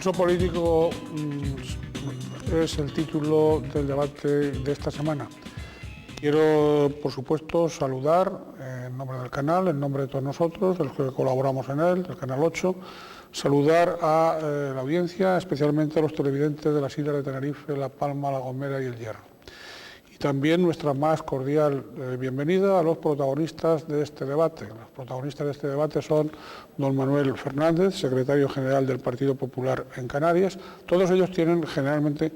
Pulso político es el título del debate de esta semana. Quiero, por supuesto, saludar en nombre del canal, en nombre de todos nosotros, de los que colaboramos en él, del Canal 8, saludar a la audiencia, especialmente a los televidentes de las islas de Tenerife, La Palma, La Gomera y El Hierro. Y también nuestra más cordial bienvenida a los protagonistas de este debate. Los protagonistas de este debate son don Manuel Fernández, secretario general del Partido Popular en Canarias. Todos ellos tienen generalmente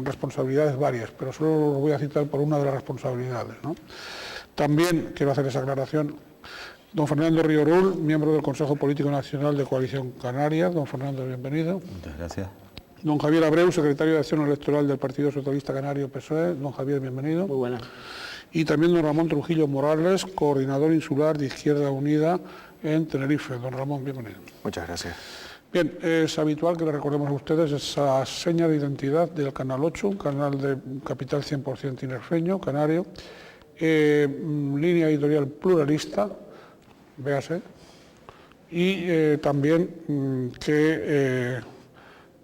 responsabilidades varias, pero solo los voy a citar por una de las responsabilidades, ¿no? También quiero hacer esa aclaración. Don Fernando Riorul, miembro del Consejo Político Nacional de Coalición Canaria. Don Fernando, bienvenido. Muchas gracias. Don Javier Abreu, secretario de Acción Electoral del Partido Socialista Canario PSOE. Don Javier, bienvenido. Muy buenas. Y también don Ramón Trujillo Morales, coordinador insular de Izquierda Unida en Tenerife. Don Ramón, bienvenido. Muchas gracias. Bien, es habitual que le recordemos a ustedes esa seña de identidad del Canal 8, un canal de capital 100% tinerfeño, canario, línea editorial pluralista, véase, y también que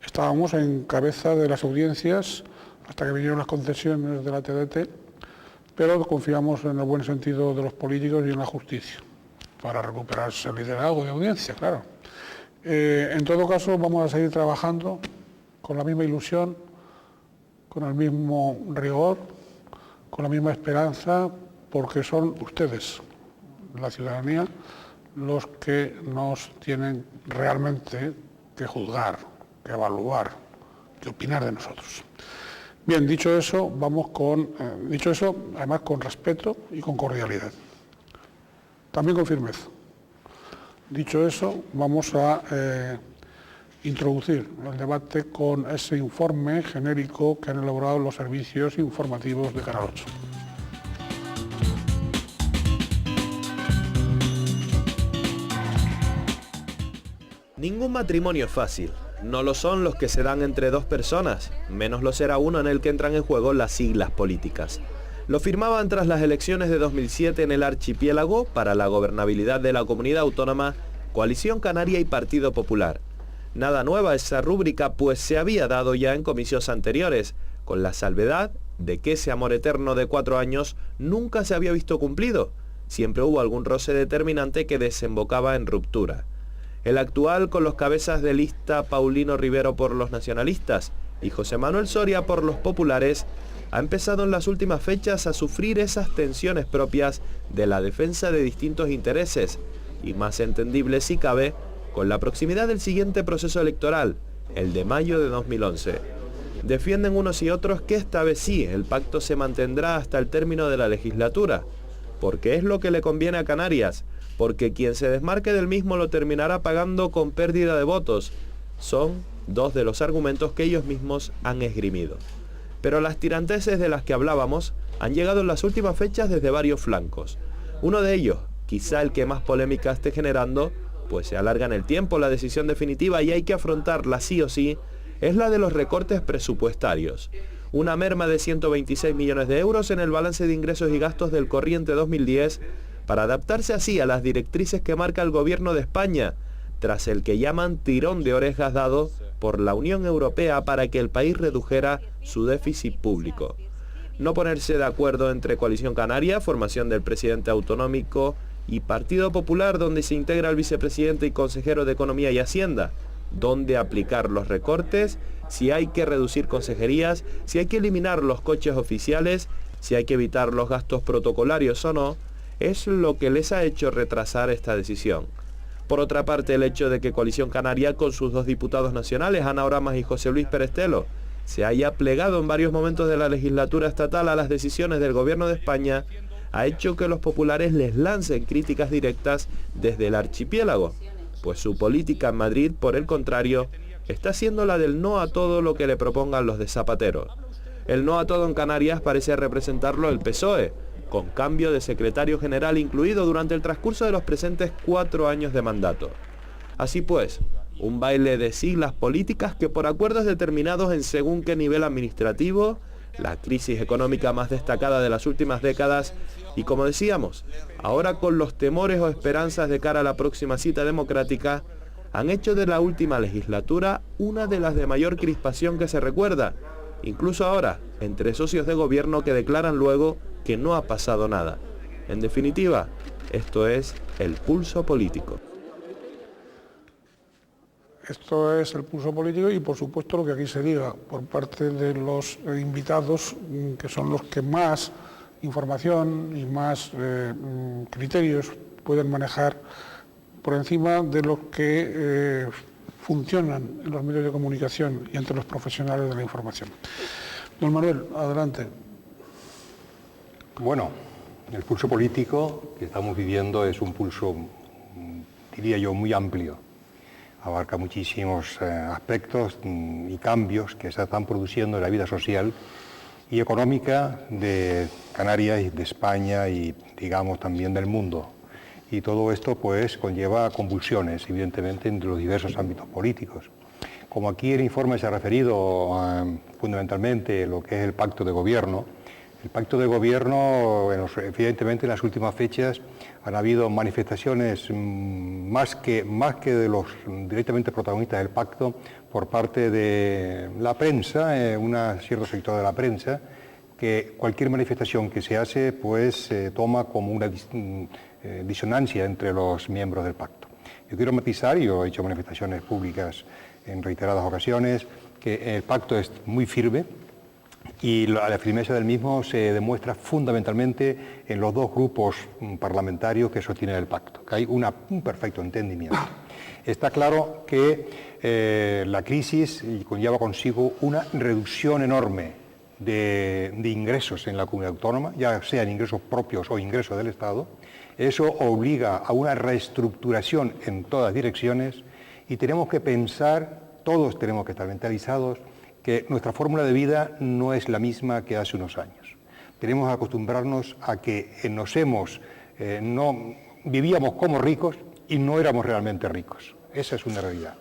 estábamos en cabeza de las audiencias hasta que vinieron las concesiones de la TDT, pero confiamos en el buen sentido de los políticos y en la justicia para recuperarse el liderazgo de audiencia, claro. En todo caso, vamos a seguir trabajando con la misma ilusión, con el mismo rigor, con la misma esperanza, porque son ustedes, la ciudadanía, los que nos tienen realmente que juzgar, que evaluar, que opinar de nosotros. Bien, dicho eso, además con respeto y con cordialidad, también con firmeza. Dicho eso, vamos a introducir el debate con ese informe genérico que han elaborado los servicios informativos de Canal 8. Ningún matrimonio es fácil. No lo son los que se dan entre dos personas, menos lo será uno en el que entran en juego las siglas políticas. Lo firmaban tras las elecciones de 2007 en el archipiélago para la gobernabilidad de la comunidad autónoma, Coalición Canaria y Partido Popular. Nada nueva esa rúbrica, pues se había dado ya en comicios anteriores, con la salvedad de que ese amor eterno de 4 años nunca se había visto cumplido. Siempre hubo algún roce determinante que desembocaba en ruptura. El actual, con los cabezas de lista Paulino Rivero por los nacionalistas y José Manuel Soria por los populares, ha empezado en las últimas fechas a sufrir esas tensiones propias de la defensa de distintos intereses, y más entendible si cabe, con la proximidad del siguiente proceso electoral, el de mayo de 2011. Defienden unos y otros que esta vez sí, el pacto se mantendrá hasta el término de la legislatura, porque es lo que le conviene a Canarias, porque quien se desmarque del mismo lo terminará pagando con pérdida de votos. Son dos de los argumentos que ellos mismos han esgrimido. Pero las tiranteses de las que hablábamos han llegado en las últimas fechas desde varios flancos. Uno de ellos, quizá el que más polémica esté generando, pues se alarga en el tiempo la decisión definitiva y hay que afrontarla sí o sí, es la de los recortes presupuestarios. Una merma de 126 millones de euros en el balance de ingresos y gastos del corriente 2010 para adaptarse así a las directrices que marca el gobierno de España, tras el que llaman tirón de orejas dado por la Unión Europea para que el país redujera su déficit público. No ponerse de acuerdo entre Coalición Canaria, formación del presidente autonómico, y Partido Popular, donde se integra el vicepresidente y consejero de Economía y Hacienda, dónde aplicar los recortes, si hay que reducir consejerías, si hay que eliminar los coches oficiales, si hay que evitar los gastos protocolarios o no, es lo que les ha hecho retrasar esta decisión. Por otra parte, el hecho de que Coalición Canaria, con sus dos diputados nacionales, Ana Oramas y José Luis Perestelo, se haya plegado en varios momentos de la legislatura estatal a las decisiones del gobierno de España, ha hecho que los populares les lancen críticas directas desde el archipiélago, pues su política en Madrid, por el contrario, está siendo la del no a todo lo que le propongan los de Zapatero. El no a todo en Canarias parece representarlo el PSOE, con cambio de secretario general incluido durante el transcurso de los presentes 4 años de mandato. Así pues, un baile de siglas políticas que por acuerdos determinados en según qué nivel administrativo, la crisis económica más destacada de las últimas décadas y, como decíamos, ahora con los temores o esperanzas de cara a la próxima cita democrática, han hecho de la última legislatura una de las de mayor crispación que se recuerda, incluso ahora, entre socios de gobierno que declaran luego que no ha pasado nada. En definitiva, esto es el pulso político. Esto es el pulso político y, por supuesto, lo que aquí se diga por parte de los invitados, que son los que más información y más criterios pueden manejar por encima de lo que funcionan en los medios de comunicación y entre los profesionales de la información. Don Manuel, adelante. Bueno, el pulso político que estamos viviendo es un pulso, diría yo, muy amplio. Abarca muchísimos aspectos y cambios que se están produciendo en la vida social y económica de Canarias y de España y, digamos, también del mundo. Y todo esto, pues, conlleva convulsiones, evidentemente, entre los diversos ámbitos políticos. Como aquí el informe se ha referido fundamentalmente a lo que es el pacto de gobierno, el pacto de gobierno, evidentemente, en las últimas fechas han habido manifestaciones más que de los directamente protagonistas del pacto por parte de la prensa, un cierto sector de la prensa, que cualquier manifestación que se hace pues se toma como una disonancia entre los miembros del pacto. Yo quiero matizar, yo he hecho manifestaciones públicas en reiteradas ocasiones, que el pacto es muy firme, y la firmeza del mismo se demuestra fundamentalmente en los dos grupos parlamentarios que sostienen el pacto, que hay un perfecto entendimiento. Está claro que la crisis conlleva consigo una reducción enorme de ingresos en la comunidad autónoma, ya sean ingresos propios o ingresos del Estado. Eso obliga a una reestructuración en todas direcciones y tenemos que pensar, todos tenemos que estar mentalizados, que nuestra fórmula de vida no es la misma que hace unos años. Tenemos que acostumbrarnos a que vivíamos como ricos y no éramos realmente ricos. Esa es una realidad.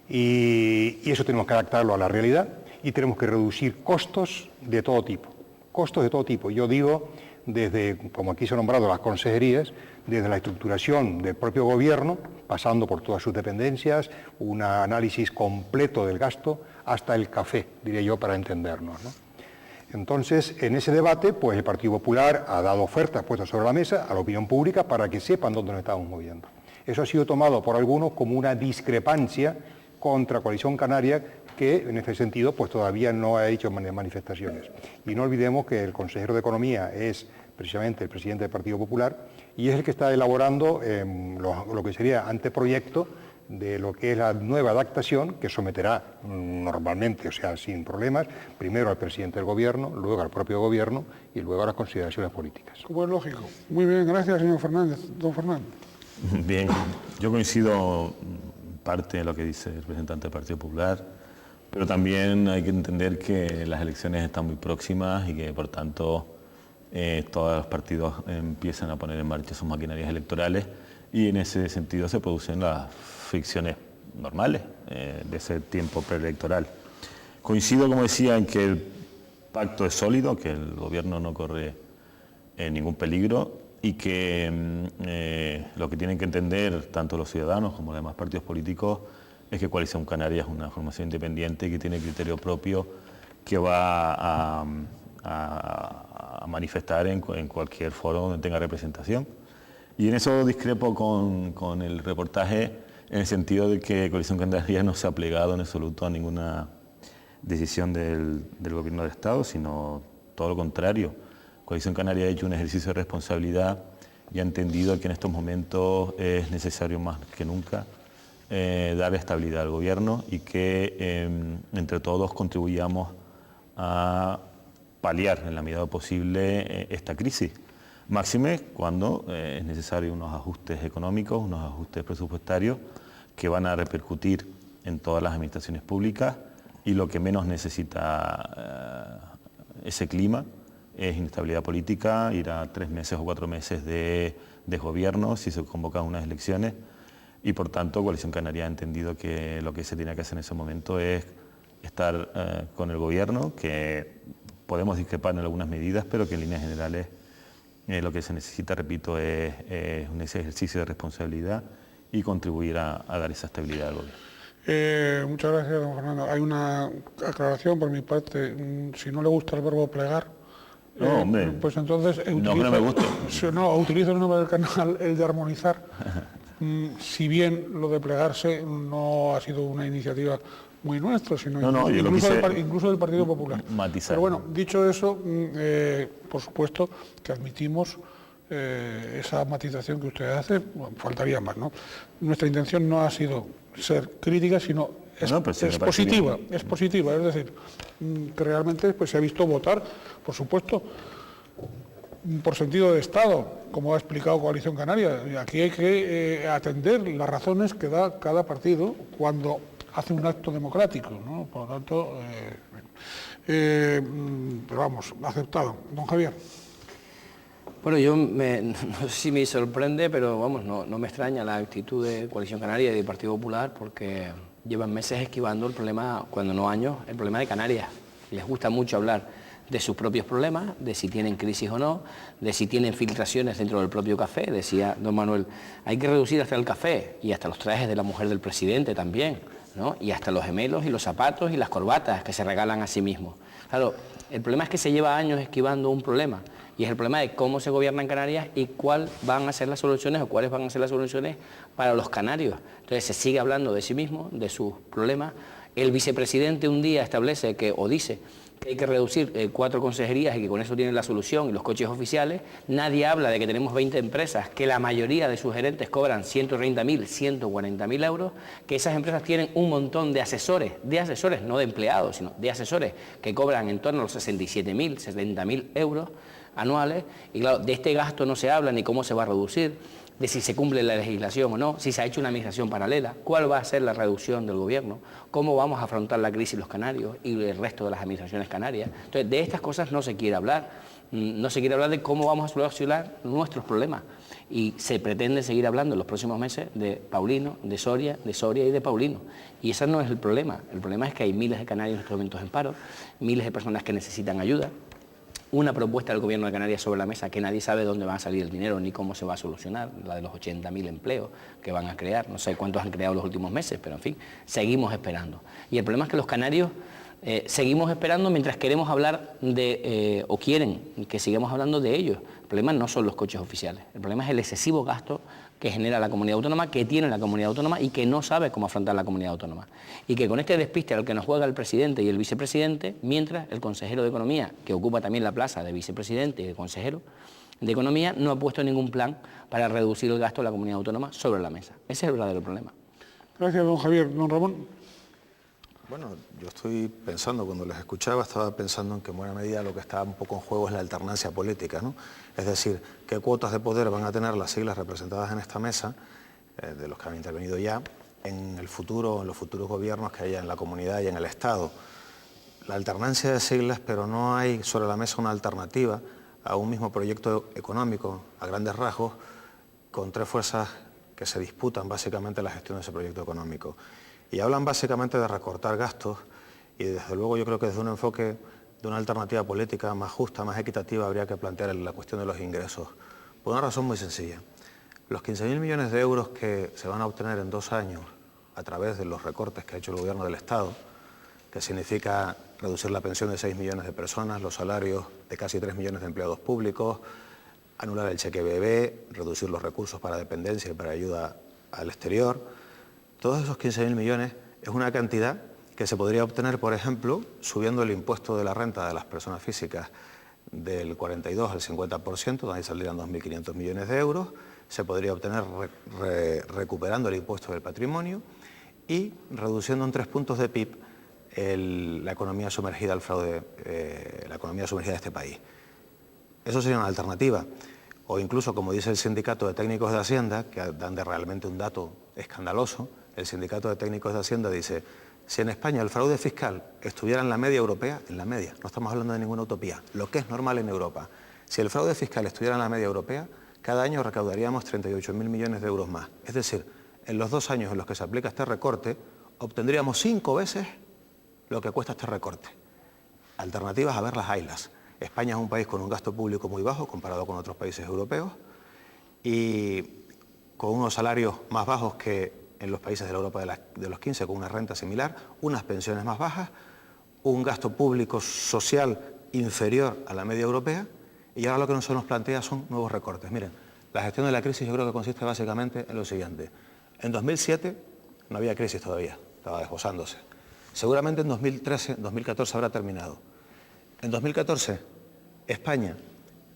Y eso tenemos que adaptarlo a la realidad y tenemos que reducir costos de todo tipo. Costos de todo tipo. Yo digo, desde, como aquí se han nombrado las consejerías, desde la estructuración del propio gobierno, pasando por todas sus dependencias, un análisis completo del gasto, hasta el café, diría yo, para entendernos, ¿no? Entonces, en ese debate, pues el Partido Popular ha dado ofertas puestas sobre la mesa a la opinión pública para que sepan dónde nos estamos moviendo. Eso ha sido tomado por algunos como una discrepancia contra Coalición Canaria, que en ese sentido pues todavía no ha hecho manifestaciones. Y no olvidemos que el consejero de Economía es precisamente el presidente del Partido Popular y es el que está elaborando lo que sería anteproyecto de lo que es la nueva adaptación que someterá normalmente, o sea, sin problemas, primero al presidente del Gobierno, luego al propio Gobierno y luego a las consideraciones políticas. Como es lógico. Muy bien, gracias, señor Fernández. Don Fernando. Bien, yo coincido en parte en lo que dice el representante del Partido Popular, pero también hay que entender que las elecciones están muy próximas y que, por tanto, todos los partidos empiezan a poner en marcha sus maquinarias electorales y en ese sentido se producen las fricciones normales de ese tiempo preelectoral. Coincido, como decía, en que el pacto es sólido, que el gobierno no corre ningún peligro y que lo que tienen que entender tanto los ciudadanos como los demás partidos políticos es que Coalición Canaria es una formación independiente y que tiene criterio propio que va a manifestar en cualquier foro donde tenga representación. Y en eso discrepo con el reportaje en el sentido de que Coalición Canaria no se ha plegado en absoluto a ninguna decisión del Gobierno de Estado, sino todo lo contrario. Coalición Canaria ha hecho un ejercicio de responsabilidad y ha entendido que en estos momentos es necesario más que nunca dar estabilidad al Gobierno y que entre todos contribuyamos a paliar en la medida posible esta crisis. Máxime cuando es necesario unos ajustes económicos, unos ajustes presupuestarios que van a repercutir en todas las administraciones públicas y lo que menos necesita ese clima es inestabilidad política, ir a 3 meses o 4 meses de gobierno si se convocan unas elecciones y por tanto Coalición Canaria ha entendido que lo que se tiene que hacer en ese momento es estar con el gobierno, que podemos discrepar en algunas medidas, pero que en líneas generales lo que se necesita, repito, es un ejercicio de responsabilidad y contribuir a dar esa estabilidad al gobierno. Muchas gracias, don Fernando. Hay una aclaración por mi parte. Si no le gusta el verbo plegar, No, hombre, pues entonces no que no me guste. Utilizo el nombre del canal, el de armonizar. Si bien lo de plegarse no ha sido una iniciativa muy nuestra, sino incluso del Partido Popular. Matizar. Pero bueno, dicho eso, por supuesto que admitimos esa matización que usted hace, bueno, faltaría más, ¿no? Nuestra intención no ha sido ser crítica, sino es positiva, es positiva, es decir, que realmente pues, se ha visto votar, por supuesto, por sentido de Estado, como ha explicado Coalición Canaria. Y aquí hay que atender las razones que da cada partido cuando hace un acto democrático, ¿no? Por lo tanto, pero vamos, aceptado. Don Javier. Bueno, no sé si me sorprende, pero vamos, no me extraña la actitud de Coalición Canaria y del Partido Popular, porque llevan meses esquivando el problema, cuando no años, el problema de Canarias. Les gusta mucho hablar de sus propios problemas, de si tienen crisis o no, de si tienen filtraciones dentro del propio café. Decía don Manuel, hay que reducir hasta el café y hasta los trajes de la mujer del presidente también, ¿no? Y hasta los gemelos y los zapatos y las corbatas que se regalan a sí mismos. Claro, el problema es que se lleva años esquivando un problema, y es el problema de cómo se gobierna en Canarias y cuáles van a ser las soluciones para los canarios. Entonces se sigue hablando de sí mismo, de sus problemas. El vicepresidente un día establece dice que hay que reducir 4 consejerías y que con eso tienen la solución, y los coches oficiales. Nadie habla de que tenemos 20 empresas, que la mayoría de sus gerentes cobran 130.000, 140.000 euros, que esas empresas tienen un montón de asesores, no de empleados, sino de asesores, que cobran en torno a los 67.000, 70.000 euros anuales, y claro, de este gasto no se habla ni cómo se va a reducir, de si se cumple la legislación o no, si se ha hecho una administración paralela, cuál va a ser la reducción del gobierno, cómo vamos a afrontar la crisis los canarios y el resto de las administraciones canarias. Entonces, de estas cosas no se quiere hablar, no se quiere hablar de cómo vamos a solucionar nuestros problemas, y se pretende seguir hablando en los próximos meses de Paulino, de Soria y de Paulino. Y ese no es el problema es que hay miles de canarios en estos momentos en paro, miles de personas que necesitan ayuda, una propuesta del Gobierno de Canarias sobre la mesa que nadie sabe dónde va a salir el dinero ni cómo se va a solucionar, la de los 80.000 empleos que van a crear, no sé cuántos han creado en los últimos meses, pero en fin, seguimos esperando. Y el problema es que los canarios seguimos esperando mientras queremos hablar o quieren que sigamos hablando de ellos. El problema no son los coches oficiales, el problema es el excesivo gasto que genera la comunidad autónoma, que tiene la comunidad autónoma y que no sabe cómo afrontar la comunidad autónoma. Y que con este despiste al que nos juega el presidente y el vicepresidente, mientras el consejero de Economía, que ocupa también la plaza de vicepresidente y de consejero de Economía, no ha puesto ningún plan para reducir el gasto de la comunidad autónoma sobre la mesa. Ese es el verdadero problema. Gracias, don Javier. Don Ramón. Bueno, yo estoy pensando, cuando les escuchaba, estaba pensando en que en buena medida lo que está un poco en juego es la alternancia política, ¿no? Es decir, qué cuotas de poder van a tener las siglas representadas en esta mesa, de los que han intervenido ya, en el futuro, en los futuros gobiernos que haya en la comunidad y en el Estado. La alternancia de siglas, pero no hay sobre la mesa una alternativa a un mismo proyecto económico, a grandes rasgos, con 3 fuerzas que se disputan básicamente la gestión de ese proyecto económico. Y hablan básicamente de recortar gastos, y desde luego yo creo que desde un enfoque de una alternativa política más justa, más equitativa, habría que plantear la cuestión de los ingresos. Por una razón muy sencilla. Los 15.000 millones de euros que se van a obtener en 2 años a través de los recortes que ha hecho el Gobierno del Estado, que significa reducir la pensión de 6 millones de personas, los salarios de casi 3 millones de empleados públicos, anular el cheque bebé, reducir los recursos para dependencia y para ayuda al exterior. Todos esos 15.000 millones es una cantidad que se podría obtener, por ejemplo, subiendo el impuesto de la renta de las personas físicas del 42 al 50%, donde saldrían 2.500 millones de euros, se podría obtener recuperando el impuesto del patrimonio y reduciendo en 3 puntos de PIB la economía sumergida al fraude, la economía sumergida de este país. Eso sería una alternativa. O incluso, como dice el Sindicato de Técnicos de Hacienda, que dan realmente un dato escandaloso, el Sindicato de Técnicos de Hacienda dice: si en España el fraude fiscal estuviera en la media europea, en la media, no estamos hablando de ninguna utopía, lo que es normal en Europa, si el fraude fiscal estuviera en la media europea, cada año recaudaríamos 38.000 millones de euros más. Es decir, en los 2 años en los que se aplica este recorte, obtendríamos 5 veces lo que cuesta este recorte. Alternativas a verlas haylas. España es un país con un gasto público muy bajo comparado con otros países europeos, y con unos salarios más bajos que en los países de la Europa de los 15, con una renta similar, unas pensiones más bajas, un gasto público social inferior a la media europea, y ahora lo que se nos plantea son nuevos recortes. Miren, la gestión de la crisis yo creo que consiste básicamente en lo siguiente. En 2007 no había crisis todavía, estaba desposándose. Seguramente en 2013, 2014 habrá terminado. En 2014 España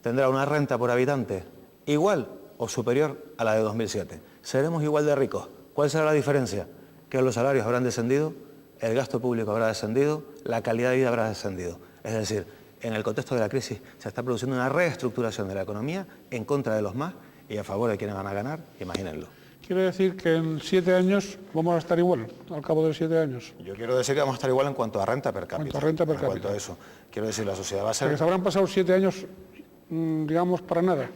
tendrá una renta por habitante igual o superior a la de 2007. Seremos igual de ricos. ¿Cuál será la diferencia? Que los salarios habrán descendido, el gasto público habrá descendido, la calidad de vida habrá descendido. Es decir, en el contexto de la crisis se está produciendo una reestructuración de la economía en contra de los más y a favor de quienes van a ganar, imagínenlo. ¿Quiere decir que en 7 años vamos a estar igual, al cabo de 7 años? Yo quiero decir que vamos a estar igual en cuanto a renta per cápita. En cuanto a renta per En cuanto cápita. a eso. Quiero decir, la sociedad va a ser... Porque se habrán pasado 7 años, digamos, para nada.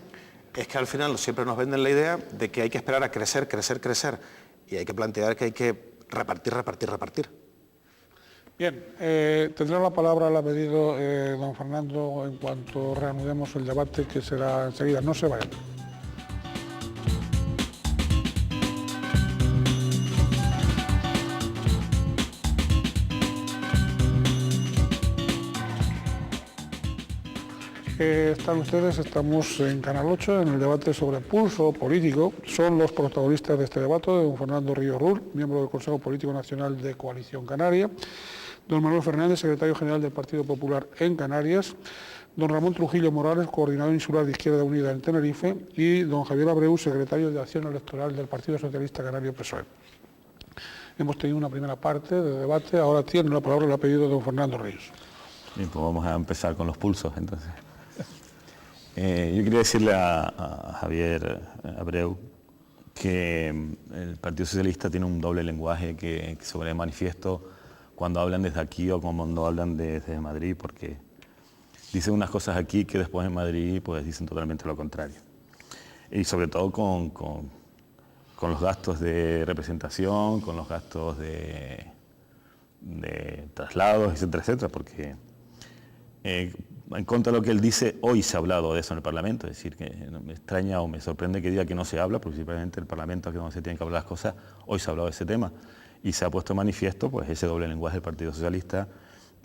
Es que al final siempre nos venden la idea de que hay que esperar a crecer, crecer, crecer. Y hay que plantear que hay que repartir, repartir, repartir. Bien, tendrá la palabra, la ha pedido don Fernando, en cuanto reanudemos el debate, que será enseguida. No se vayan. Están ustedes, estamos en Canal 8 en el debate sobre pulso político. Son los protagonistas de este debate, don Fernando Ríos Rull, miembro del Consejo Político Nacional de Coalición Canaria, don Manuel Fernández, secretario general del Partido Popular en Canarias, don Ramón Trujillo Morales, coordinador insular de Izquierda Unida en Tenerife, y don Javier Abreu, secretario de Acción Electoral del Partido Socialista Canario PSOE. Hemos tenido una primera parte de debate, ahora tiene la palabra, la ha pedido don Fernando Ríos. Bien, pues vamos a empezar con los pulsos, entonces. Yo quería decirle a Javier Abreu que el Partido Socialista tiene un doble lenguaje que se pone de manifiesto cuando hablan desde aquí o cuando hablan desde Madrid, porque dicen unas cosas aquí que después en Madrid pues dicen totalmente lo contrario. Y sobre todo con los gastos de representación, con los gastos de traslados, etcétera, etcétera, porque en contra de lo que él dice, hoy se ha hablado de eso en el Parlamento, es decir, que me extraña o me sorprende que diga que no se habla, porque simplemente el Parlamento, que no se tienen que hablar las cosas, hoy se ha hablado de ese tema y se ha puesto en manifiesto pues ese doble lenguaje del Partido Socialista,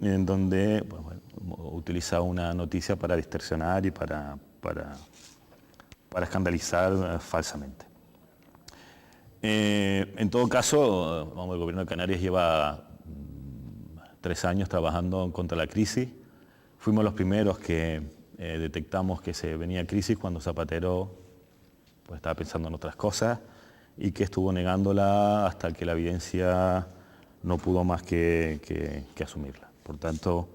en donde pues, bueno, utiliza una noticia para distorsionar y para escandalizar falsamente. En todo caso, el Gobierno de Canarias lleva 3 años trabajando contra la crisis. Fuimos los primeros que detectamos que se venía crisis cuando Zapatero pues, estaba pensando en otras cosas y que estuvo negándola hasta que la evidencia no pudo más que asumirla. Por tanto,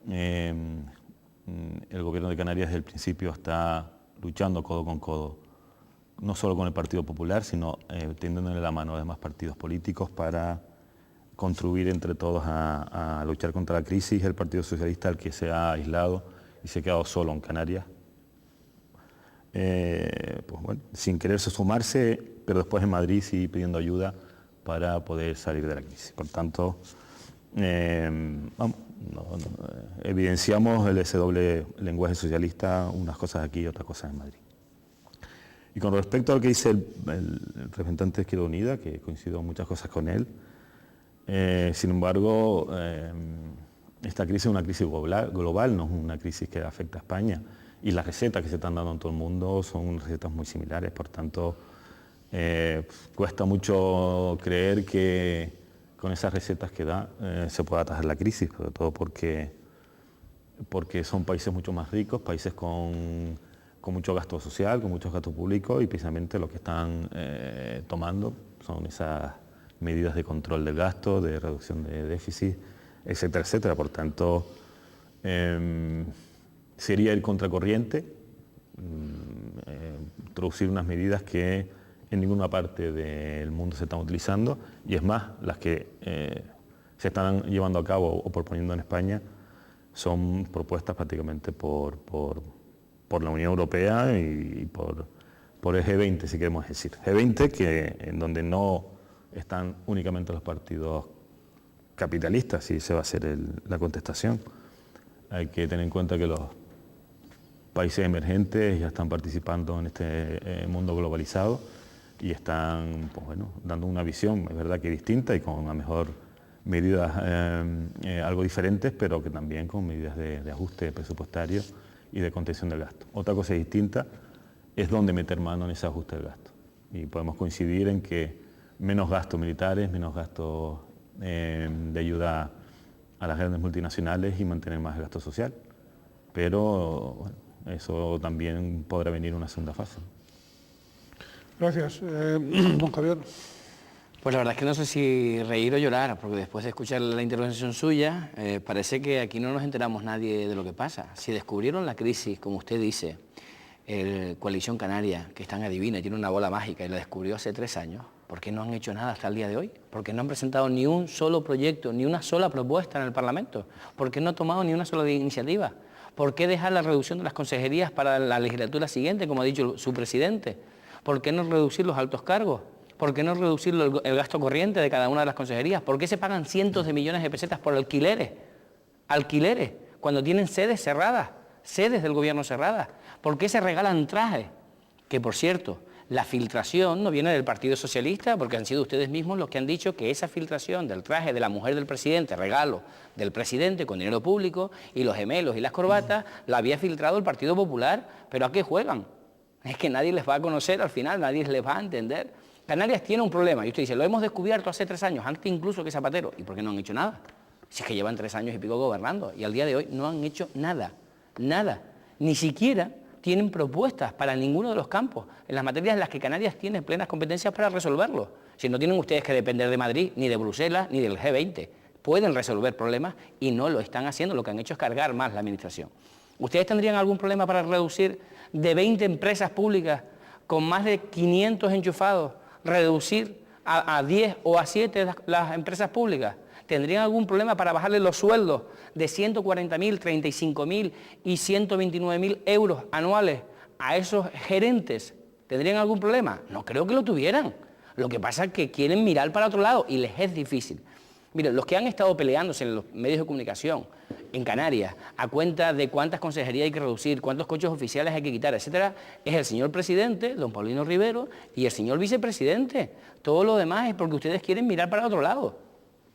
el Gobierno de Canarias desde el principio está luchando codo con codo, no solo con el Partido Popular, sino tendiéndole la mano a demás partidos políticos para contribuir entre todos a luchar contra la crisis. El Partido Socialista, el que se ha aislado y se ha quedado solo en Canarias, pues bueno, sin quererse sumarse, pero después en Madrid sí pidiendo ayuda para poder salir de la crisis. Por tanto, evidenciamos ese doble lenguaje socialista, unas cosas aquí y otras cosas en Madrid. Y con respecto a lo que dice el representante de Izquierda Unida, que coincido en muchas cosas con él, sin embargo, esta crisis es una crisis global, no es una crisis que afecta a España, y las recetas que se están dando en todo el mundo son recetas muy similares. Por tanto, cuesta mucho creer que con esas recetas que da se pueda atajar la crisis, sobre todo porque son países mucho más ricos, países con mucho gasto social, con mucho gasto público, y precisamente lo que están tomando son esas medidas de control del gasto, de reducción de déficit, etcétera, etcétera. Por tanto, sería ir contracorriente, introducir unas medidas que en ninguna parte del mundo se están utilizando, y es más, las que se están llevando a cabo o proponiendo en España son propuestas prácticamente por la Unión Europea y por el G20, si queremos decir. G20 en donde no están únicamente los partidos capitalistas, y esa va a ser la contestación. Hay que tener en cuenta que los países emergentes ya están participando en este mundo globalizado, y están pues, bueno, dando una visión, es verdad que distinta y con una mejor medidas algo diferentes, pero que también con medidas de ajuste presupuestario y de contención del gasto. Otra cosa distinta es dónde meter mano en ese ajuste del gasto. Y podemos coincidir en que menos gastos militares, menos gastos de ayuda a las grandes multinacionales y mantener más el gasto social. Pero bueno, eso también podrá venir en una segunda fase. Gracias. Don Javier. Pues la verdad es que no sé si reír o llorar, porque después de escuchar la intervención suya, parece que aquí no nos enteramos nadie de lo que pasa. Si descubrieron la crisis, como usted dice, Coalición Canaria, que es tan adivina y tiene una bola mágica y la descubrió hace 3 años, ¿por qué no han hecho nada hasta el día de hoy? ¿Por qué no han presentado ni un solo proyecto, ni una sola propuesta en el Parlamento? ¿Por qué no han tomado ni una sola iniciativa? ¿Por qué dejar la reducción de las consejerías para la legislatura siguiente, como ha dicho su presidente? ¿Por qué no reducir los altos cargos? ¿Por qué no reducir el gasto corriente de cada una de las consejerías? ¿Por qué se pagan cientos de millones de pesetas por alquileres? Alquileres, cuando tienen sedes cerradas, sedes del gobierno cerradas. ¿Por qué se regalan trajes? Que, por cierto, la filtración no viene del Partido Socialista, porque han sido ustedes mismos los que han dicho que esa filtración del traje de la mujer del presidente, regalo del presidente con dinero público, y los gemelos y las corbatas, la había filtrado el Partido Popular. ¿Pero a qué juegan? Es que nadie les va a conocer al final, nadie les va a entender. Canarias tiene un problema, y usted dice, lo hemos descubierto hace 3 años, antes incluso que Zapatero. ¿Y por qué no han hecho nada? Si es que llevan 3 años y pico gobernando, y al día de hoy no han hecho nada, nada. Ni siquiera tienen propuestas para ninguno de los campos, en las materias en las que Canarias tiene plenas competencias para resolverlo. Si no tienen ustedes que depender de Madrid, ni de Bruselas, ni del G20. Pueden resolver problemas y no lo están haciendo, lo que han hecho es cargar más la administración. ¿Ustedes tendrían algún problema para reducir de 20 empresas públicas con más de 500 enchufados, reducir a 10 o a 7 las empresas públicas? ¿Tendrían algún problema para bajarle los sueldos de 140.000, 35.000 y 129.000 euros anuales a esos gerentes? ¿Tendrían algún problema? No creo que lo tuvieran. Lo que pasa es que quieren mirar para otro lado y les es difícil. Miren, los que han estado peleándose en los medios de comunicación en Canarias a cuenta de cuántas consejerías hay que reducir, cuántos coches oficiales hay que quitar, etcétera, es el señor presidente, don Paulino Rivero, y el señor vicepresidente. Todo lo demás es porque ustedes quieren mirar para otro lado.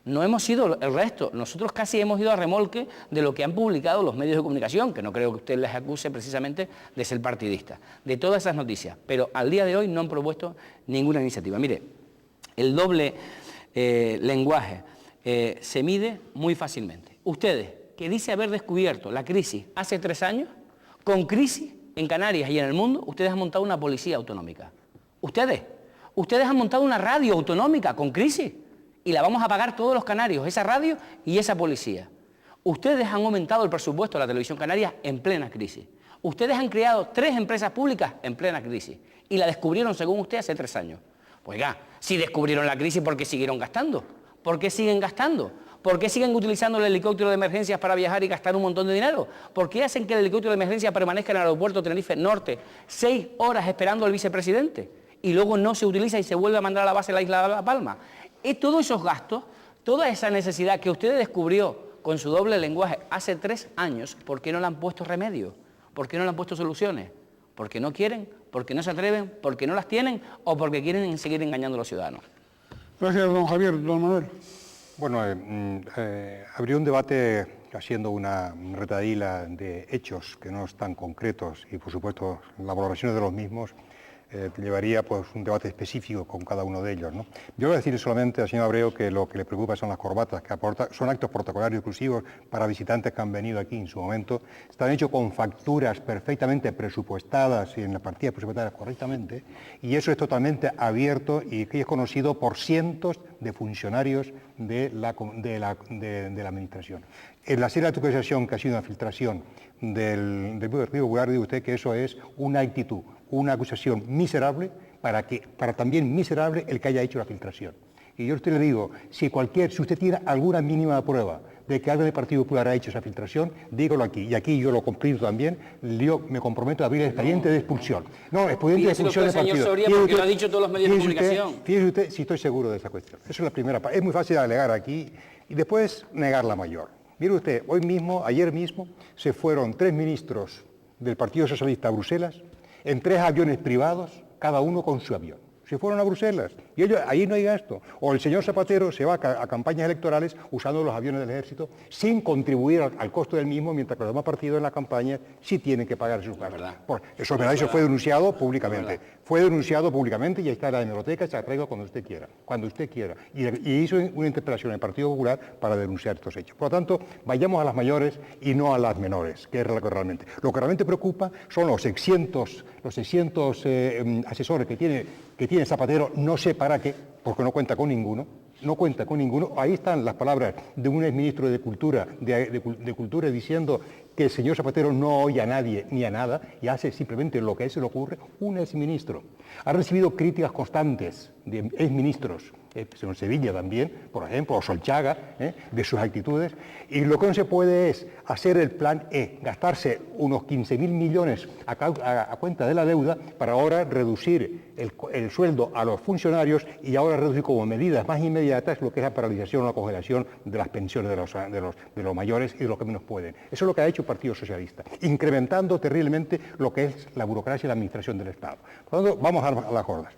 No hemos sido el resto. Nosotros casi hemos ido a remolque de lo que han publicado los medios de comunicación, que no creo que usted les acuse precisamente de ser partidista, de todas esas noticias. Pero al día de hoy no han propuesto ninguna iniciativa. Mire, el doble lenguaje se mide muy fácilmente. Ustedes, que dice haber descubierto la crisis hace 3 años, con crisis en Canarias y en el mundo, ustedes han montado una policía autonómica. Ustedes han montado una radio autonómica con crisis y la vamos a pagar todos los canarios, esa radio y esa policía. Ustedes han aumentado el presupuesto de la televisión canaria en plena crisis. Ustedes han creado 3 empresas públicas en plena crisis y la descubrieron, según usted, hace 3 años. Oiga, si descubrieron la crisis, ¿por qué siguieron gastando? ¿Por qué siguen gastando? ¿Por qué siguen utilizando el helicóptero de emergencias para viajar y gastar un montón de dinero? ¿Por qué hacen que el helicóptero de emergencia permanezca en el aeropuerto Tenerife Norte 6 horas esperando al vicepresidente y luego no se utiliza y se vuelve a mandar a la base de la isla de La Palma? Todos esos gastos, toda esa necesidad que usted descubrió con su doble lenguaje hace 3 años, ¿por qué no le han puesto remedio? ¿Por qué no le han puesto soluciones? ¿Porque no quieren? ¿Porque no se atreven? ¿Porque no las tienen? ¿O porque quieren seguir engañando a los ciudadanos? Gracias, don Javier. Don Manuel. Bueno, habría un debate haciendo una retahíla de hechos que no están concretos y, por supuesto, la valoración de los mismos llevaría pues, un debate específico con cada uno de ellos, ¿no? Yo voy a decir solamente al señor Abreu que lo que le preocupa son las corbatas, que son actos protocolarios exclusivos para visitantes que han venido aquí en su momento. Están hechos con facturas perfectamente presupuestadas y en las partidas presupuestadas correctamente, y eso es totalmente abierto y que es conocido por cientos de funcionarios de la administración. En la serie de acusación que ha sido una filtración del Partido Popular, dice usted que eso es una actitud, una acusación miserable, para también miserable el que haya hecho la filtración. Y yo a usted le digo, si usted tiene alguna mínima prueba de que alguien del Partido Popular ha hecho esa filtración, dígalo aquí. Y aquí yo lo complico también, yo me comprometo a abrir el expediente de expulsión. No, expediente de expulsión del partido. Señor Soria, porque lo han dicho todos los medios de comunicación. Fíjese usted si estoy seguro de esa cuestión. Esa es la primera parte. Es muy fácil alegar aquí y después negar la mayor. Mire usted, ayer mismo, se fueron 3 ministros del Partido Socialista a Bruselas en 3 aviones privados, cada uno con su avión. se fueron a Bruselas y ellos, ahí no hay gasto. O el señor Zapatero se va a campañas electorales usando los aviones del ejército sin contribuir al costo del mismo, mientras que los demás partidos en la campaña sí tienen que pagar sus gastos. Eso es verdad, eso fue denunciado públicamente. Fue denunciado públicamente y ahí está la hemeroteca, se arregla cuando usted quiera. Cuando usted quiera. Y hizo una interpelación en el Partido Popular para denunciar estos hechos. Por lo tanto, vayamos a las mayores y no a las menores, que es lo que realmente preocupa son los 600 asesores que tiene Zapatero, no sé para qué, porque no cuenta con ninguno. Ahí están las palabras de un exministro de Cultura, de Cultura diciendo que el señor Zapatero no oye a nadie ni a nada y hace simplemente lo que a él se le ocurre. Un exministro. Ha recibido críticas constantes de exministros, señor Sevilla también, por ejemplo, o Solchaga, de sus actitudes, y lo que no se puede es hacer el plan E, gastarse unos 15.000 millones a cuenta de la deuda para ahora reducir el sueldo a los funcionarios y ahora reducir como medidas más inmediatas lo que es la paralización o la congelación de las pensiones de los mayores y de los que menos pueden. Eso es lo que ha hecho el Partido Socialista, incrementando terriblemente lo que es la burocracia y la administración del Estado. Por lo tanto, vamos a las gordas.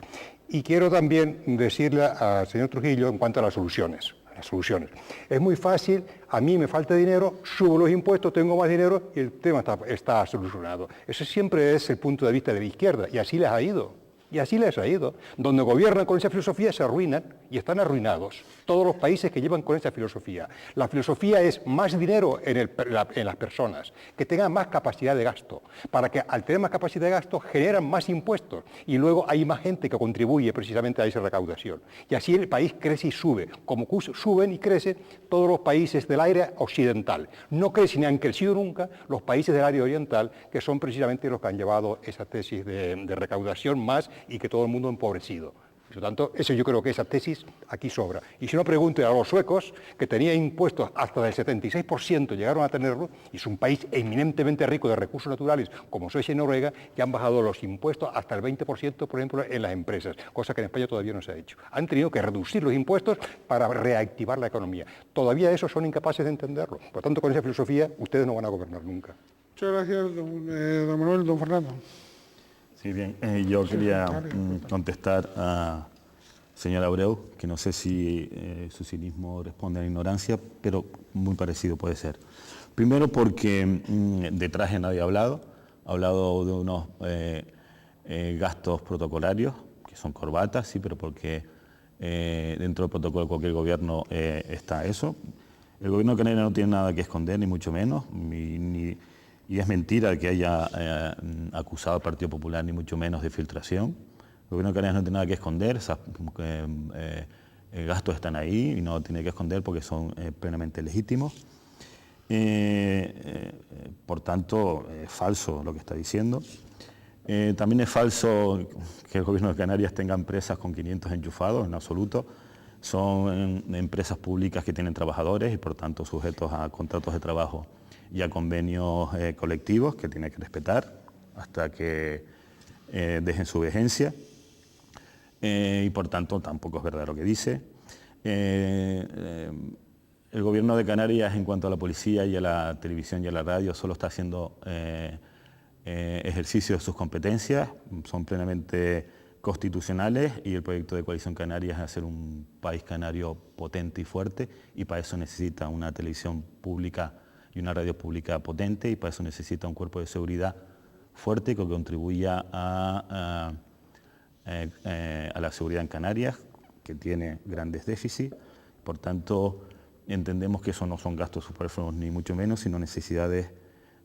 Y quiero también decirle al señor Trujillo en cuanto a las soluciones. Es muy fácil, a mí me falta dinero, subo los impuestos, tengo más dinero y el tema está solucionado. Ese siempre es el punto de vista de la izquierda y así les ha ido. Donde gobiernan con esa filosofía se arruinan y están arruinados. Todos los países que llevan con esa filosofía. La filosofía es más dinero en las personas, que tengan más capacidad de gasto, para que al tener más capacidad de gasto generan más impuestos y luego hay más gente que contribuye precisamente a esa recaudación. Y así el país crece y sube, como suben y crecen todos los países del área occidental. No crecen ni han crecido nunca los países del área oriental, que son precisamente los que han llevado esa tesis de recaudación más y que todo el mundo empobrecido. Por lo tanto, eso yo creo que esa tesis aquí sobra. Y si no, pregunte a los suecos, que tenían impuestos hasta del 76%, llegaron a tenerlo, y es un país eminentemente rico de recursos naturales, como Suecia y Noruega, que han bajado los impuestos hasta el 20%, por ejemplo, en las empresas, cosa que en España todavía no se ha hecho. Han tenido que reducir los impuestos para reactivar la economía. Todavía eso son incapaces de entenderlo. Por lo tanto, con esa filosofía, ustedes no van a gobernar nunca. Muchas gracias, don Manuel. Don Fernando. Sí, bien. Yo quería contestar a señor Abreu, que no sé si su cinismo responde a la ignorancia, pero muy parecido puede ser. Primero porque de traje nadie ha hablado de unos gastos protocolarios, que son corbatas, sí, pero porque dentro del protocolo de cualquier gobierno está eso. El gobierno de Canarias no tiene nada que esconder, ni mucho menos, y es mentira que haya acusado al Partido Popular, ni mucho menos de filtración. El gobierno de Canarias no tiene nada que esconder, esos gastos están ahí y no tiene que esconder porque son plenamente legítimos. Por tanto, es falso lo que está diciendo. También es falso que el gobierno de Canarias tenga empresas con 500 enchufados, en absoluto. Son empresas públicas que tienen trabajadores y por tanto sujetos a contratos de trabajo y a convenios colectivos que tiene que respetar hasta que dejen su vigencia. Y por tanto tampoco es verdad lo que dice. El gobierno de Canarias en cuanto a la policía y a la televisión y a la radio solo está haciendo ejercicio de sus competencias, son plenamente constitucionales y el proyecto de Coalición Canaria es hacer un país canario potente y fuerte y para eso necesita una televisión pública y una radio pública potente y para eso necesita un cuerpo de seguridad fuerte que contribuya a la seguridad en Canarias, que tiene grandes déficits. Por tanto, entendemos que eso no son gastos superfluos ni mucho menos, sino necesidades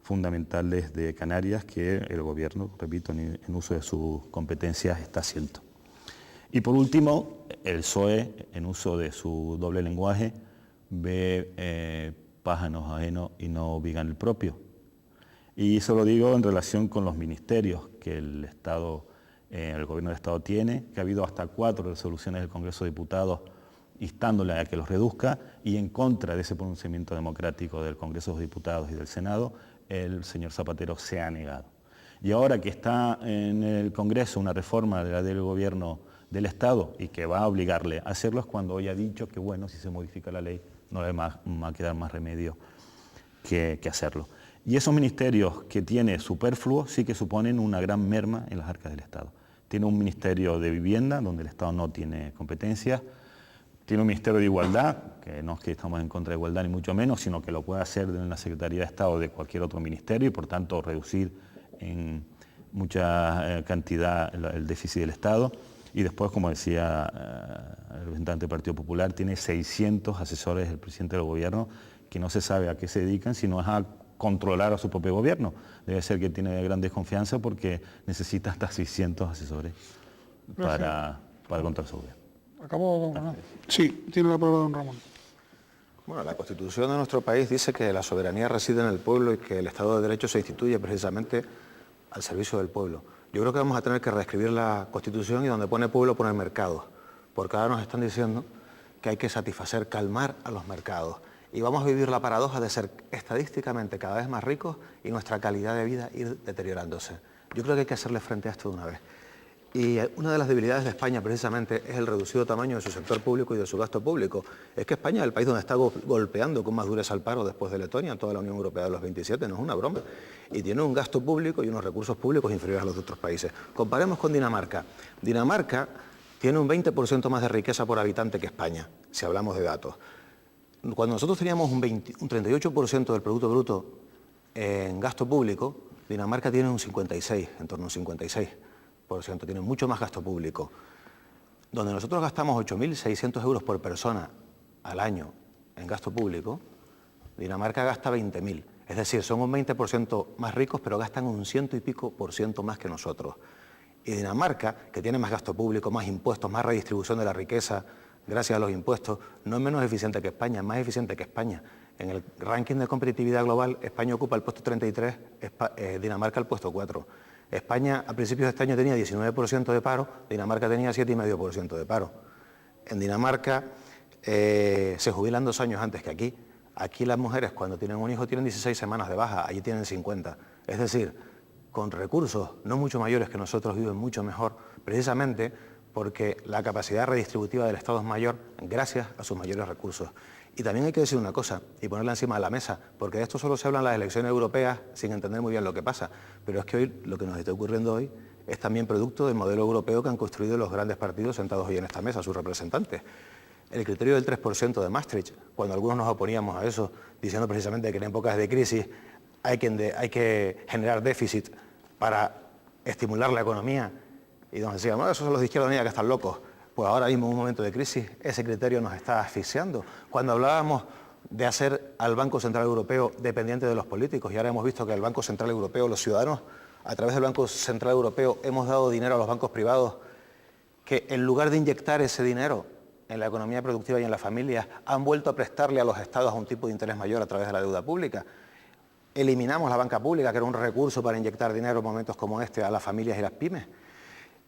fundamentales de Canarias que el gobierno, repito, en uso de sus competencias está haciendo. Y por último, el PSOE, en uso de su doble lenguaje, ve pájaros ajenos y no vigan el propio. Y eso lo digo en relación con los ministerios que el Estado, el gobierno del Estado tiene, que ha habido hasta 4 resoluciones del Congreso de Diputados instándole a que los reduzca y en contra de ese pronunciamiento democrático del Congreso de Diputados y del Senado, el señor Zapatero se ha negado. Y ahora que está en el Congreso una reforma de la del gobierno del Estado y que va a obligarle a hacerlo es cuando hoy ha dicho que bueno, si se modifica la ley no le va a quedar más remedio que hacerlo. Y esos ministerios que tiene superfluos sí que suponen una gran merma en las arcas del Estado. tiene un Ministerio de Vivienda, donde el Estado no tiene competencias, tiene un Ministerio de Igualdad, que no es que estamos en contra de igualdad ni mucho menos, sino que lo puede hacer de una Secretaría de Estado o de cualquier otro ministerio y por tanto reducir en mucha cantidad el déficit del Estado. Y después, como decía el representante del Partido Popular, tiene 600 asesores del presidente del gobierno que no se sabe a qué se dedican, sino es a controlar a su propio gobierno. Debe ser que tiene gran desconfianza porque necesita hasta 600 asesores para controlar su gobierno. ¿Acabó, don Ramón? Sí, tiene la palabra don Ramón. Bueno, la Constitución de nuestro país dice que la soberanía reside en el pueblo y que el Estado de Derecho se instituye precisamente al servicio del pueblo. Yo creo que vamos a tener que reescribir la Constitución y donde pone pueblo pone mercado, porque ahora nos están diciendo que hay que satisfacer, calmar a los mercados. Y vamos a vivir la paradoja de ser estadísticamente cada vez más ricos y nuestra calidad de vida ir deteriorándose. Yo creo que hay que hacerle frente a esto de una vez. Y una de las debilidades de España precisamente es el reducido tamaño de su sector público y de su gasto público. Es que España es el país donde está golpeando con más dureza al paro después de Letonia, en toda la Unión Europea de los 27, no es una broma. Y tiene un gasto público y unos recursos públicos inferiores a los de otros países. Comparemos con Dinamarca. Dinamarca tiene un 20% más de riqueza por habitante que España, si hablamos de datos. Cuando nosotros teníamos un 38% del Producto Bruto en gasto público, Dinamarca tiene un 56%, en torno a un 56%. Tiene mucho más gasto público. Donde nosotros gastamos 8.600 euros por persona al año en gasto público, Dinamarca gasta 20.000. Es decir, son un 20% más ricos, pero gastan un 100 y pico % más que nosotros. Y Dinamarca, que tiene más gasto público, más impuestos, más redistribución de la riqueza, gracias a los impuestos, no es menos eficiente que España, es más eficiente que España. En el ranking de competitividad global, España ocupa el puesto 33, Dinamarca el puesto 4. España a principios de este año tenía 19% de paro, Dinamarca tenía 7,5% de paro. En Dinamarca se jubilan 2 años antes que aquí. Aquí las mujeres cuando tienen un hijo tienen 16 semanas de baja, allí tienen 50. Es decir, con recursos no mucho mayores que nosotros viven mucho mejor, precisamente porque la capacidad redistributiva del Estado es mayor gracias a sus mayores recursos. Y también hay que decir una cosa y ponerla encima de la mesa, porque de esto solo se habla en las elecciones europeas sin entender muy bien lo que pasa. Pero es que hoy, lo que nos está ocurriendo hoy, es también producto del modelo europeo que han construido los grandes partidos sentados hoy en esta mesa, sus representantes. El criterio del 3% de Maastricht, cuando algunos nos oponíamos a eso, diciendo precisamente que en épocas de crisis hay que generar déficit para estimular la economía, y nos decían, no, esos son los de Izquierda Unida que están locos. Pues ahora mismo, en un momento de crisis, ese criterio nos está asfixiando. Cuando hablábamos de hacer al Banco Central Europeo dependiente de los políticos, y ahora hemos visto que el Banco Central Europeo, los ciudadanos, a través del Banco Central Europeo, hemos dado dinero a los bancos privados que, en lugar de inyectar ese dinero en la economía productiva y en las familias, han vuelto a prestarle a los estados a un tipo de interés mayor a través de la deuda pública. Eliminamos la banca pública, que era un recurso para inyectar dinero en momentos como este a las familias y las pymes.